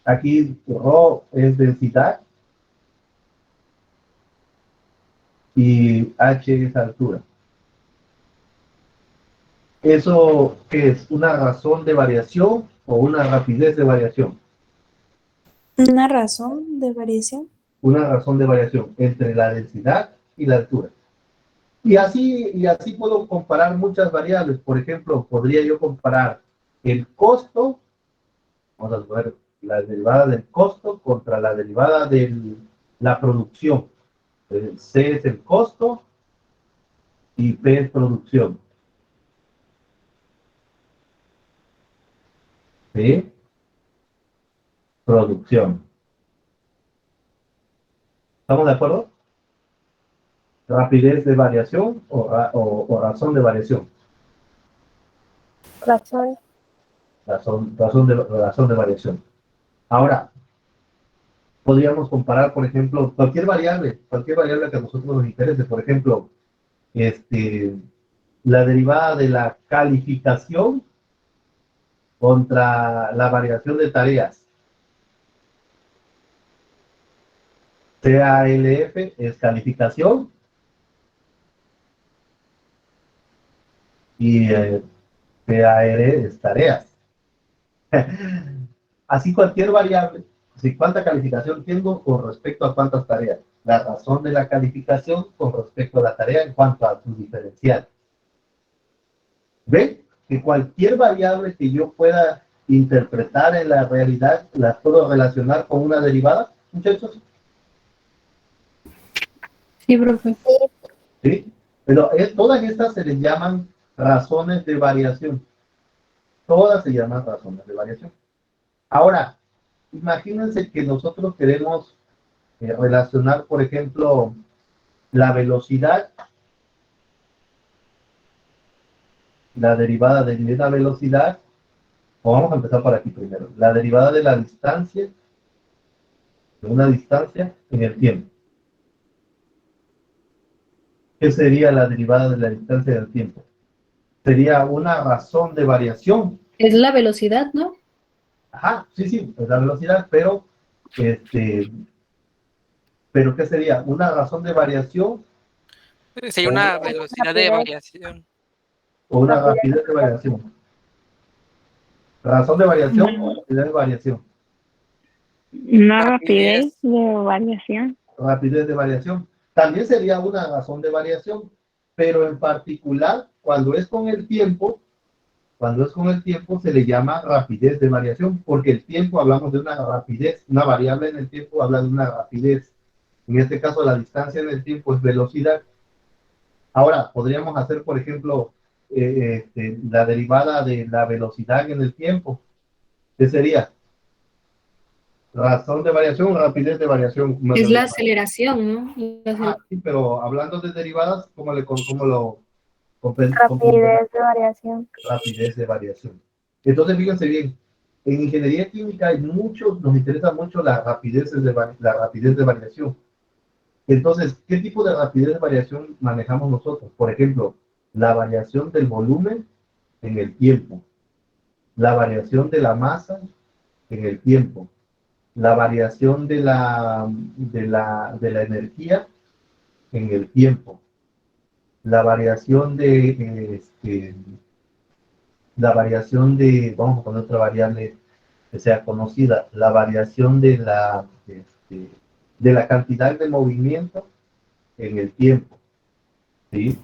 Aquí ρ es densidad y H es altura. ¿Eso qué es? ¿Una razón de variación o una rapidez de variación? ¿Una razón de variación? Una razón de variación entre la densidad y la altura. Y así puedo comparar muchas variables. Por ejemplo, podría yo comparar el costo, vamos a ver la derivada del costo contra la derivada de la producción. C es el costo y P es producción. ¿Sí? Producción. ¿Estamos de acuerdo? ¿Rapidez de variación o razón de variación? Razón. Razón de variación. Ahora, podríamos comparar, por ejemplo, cualquier variable que a nosotros nos interese. Por ejemplo, la derivada de la calificación contra la variación de tareas. CALF es calificación y PAR es tareas. Así cualquier variable, si cuánta calificación tengo con respecto a cuántas tareas. La razón de la calificación con respecto a la tarea en cuanto a su diferencial. ¿Ven? Que cualquier variable que yo pueda interpretar en la realidad, la puedo relacionar con una derivada, muchachos. Sí, profe. ¿Sí? Pero todas estas se les llaman razones de variación. Todas se llaman razones de variación. Ahora, imagínense que nosotros queremos relacionar, por ejemplo, la velocidad, la derivada de la velocidad, o vamos a empezar por aquí primero, la derivada de la distancia, de una distancia en el tiempo. ¿Qué sería la derivada de la distancia en el tiempo? Sería una razón de variación. Es la velocidad, ¿no? Ajá, sí, es la velocidad, pero ¿pero qué sería? ¿Una razón de variación? Sería una velocidad de variación. ¿O una rapidez de variación? ¿Razón de variación o rapidez de variación? Una rapidez de variación. Rapidez de variación. También sería una razón de variación, pero en particular, cuando es con el tiempo se le llama rapidez de variación, porque el tiempo hablamos de una rapidez, una variable en el tiempo habla de una rapidez. En este caso, la distancia en el tiempo es velocidad. Ahora, podríamos hacer, por ejemplo, la derivada de la velocidad en el tiempo. ¿Qué sería? Razón de variación o rapidez de variación. Es la aceleración, ¿no? Sí, pero hablando de derivadas, ¿cómo lo Rapidez de variación. rapidez de variación? Entonces, fíjense bien, en ingeniería química nos interesa mucho la rapidez de variación. Entonces, ¿qué tipo de rapidez de variación manejamos nosotros? Por ejemplo, la variación del volumen en el tiempo, la variación de la masa en el tiempo, la variación de la energía en el tiempo, la variación vamos a poner otra variable que sea conocida, la variación de la cantidad de movimiento en el tiempo, ¿sí?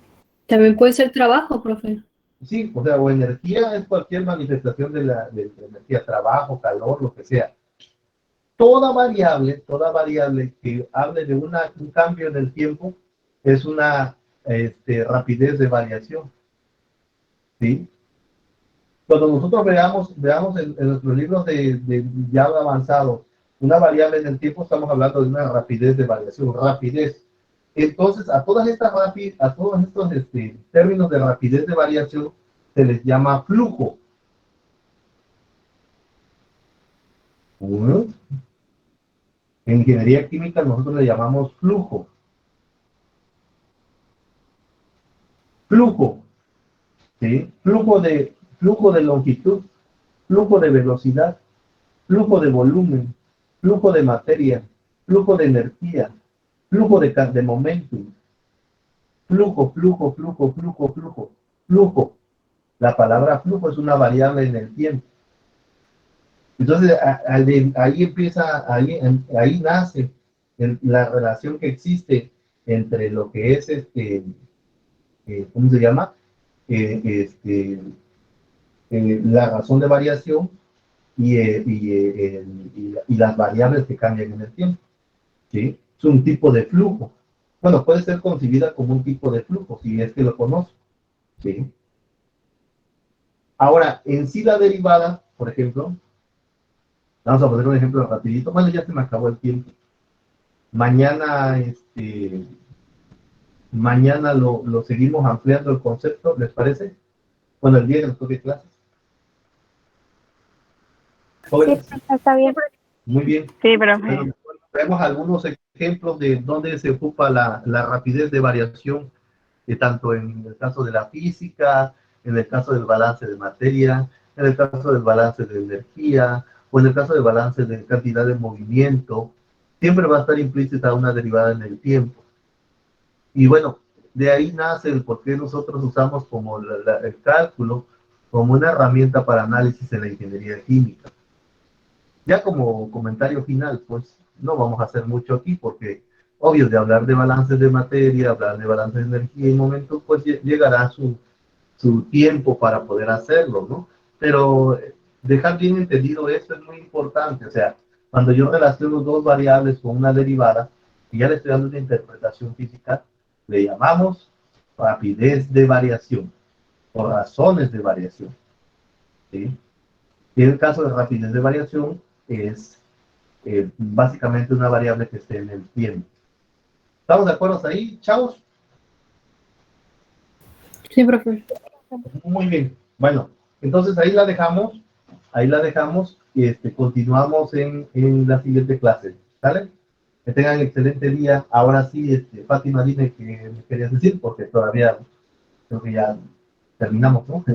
También puede ser trabajo, profe. Sí, o sea, o energía es cualquier manifestación de la energía, trabajo, calor, lo que sea. Toda variable que hable de un cambio en el tiempo es una rapidez de variación, ¿sí? Cuando nosotros veamos en nuestros libros de ya avanzados una variable en el tiempo, estamos hablando de una rapidez de variación, rapidez. Entonces, a todos estos términos de rapidez de variación se les llama flujo. En ingeniería química nosotros le llamamos flujo. Flujo, ¿sí? Flujo de longitud, flujo de velocidad, flujo de volumen, flujo de materia, flujo de energía, flujo de momentum. Flujo. La palabra flujo es una variable en el tiempo. Entonces, ahí nace la relación que existe entre lo que es ¿cómo se llama? La razón de variación y las variables que cambian en el tiempo, ¿sí? Es un tipo de flujo. Bueno, puede ser concebida como un tipo de flujo, si es que lo conozco, ¿sí? Ahora, en sí la derivada, por ejemplo, vamos a poner un ejemplo rapidito. Bueno, ya se me acabó el tiempo. Mañana, mañana lo seguimos ampliando el concepto, ¿les parece? Bueno, el día que nos toque clases. Jóvenes, Sí, está bien. muy bien. Sí, profe. Bueno, vemos algunos ejemplos de dónde se ocupa la rapidez de variación, tanto en el caso de la física, en el caso del balance de materia, en el caso del balance de energía, o en el caso del balance de cantidad de movimiento. Siempre va a estar implícita una derivada en el tiempo. Y bueno, de ahí nace el por qué nosotros usamos como el cálculo como una herramienta para análisis en la ingeniería química. Ya como comentario final, pues no vamos a hacer mucho aquí porque, obvio, de hablar de balances de materia, hablar de balances de energía y momentos, pues llegará su tiempo para poder hacerlo, ¿no? Pero dejar bien entendido esto es muy importante. O sea, cuando yo relaciono dos variables con una derivada, y ya le estoy dando una interpretación física, le llamamos rapidez de variación o razones de variación, ¿sí? Y en el caso de rapidez de variación es básicamente una variable que esté en el tiempo. ¿Estamos de acuerdo ahí, chavos? Sí, profe. Muy bien. Bueno, entonces ahí la dejamos y continuamos en la siguiente clase. ¿Sale? Que tengan excelente día. Ahora sí, Fátima, dime qué me querías decir, porque todavía creo que ya terminamos, ¿no?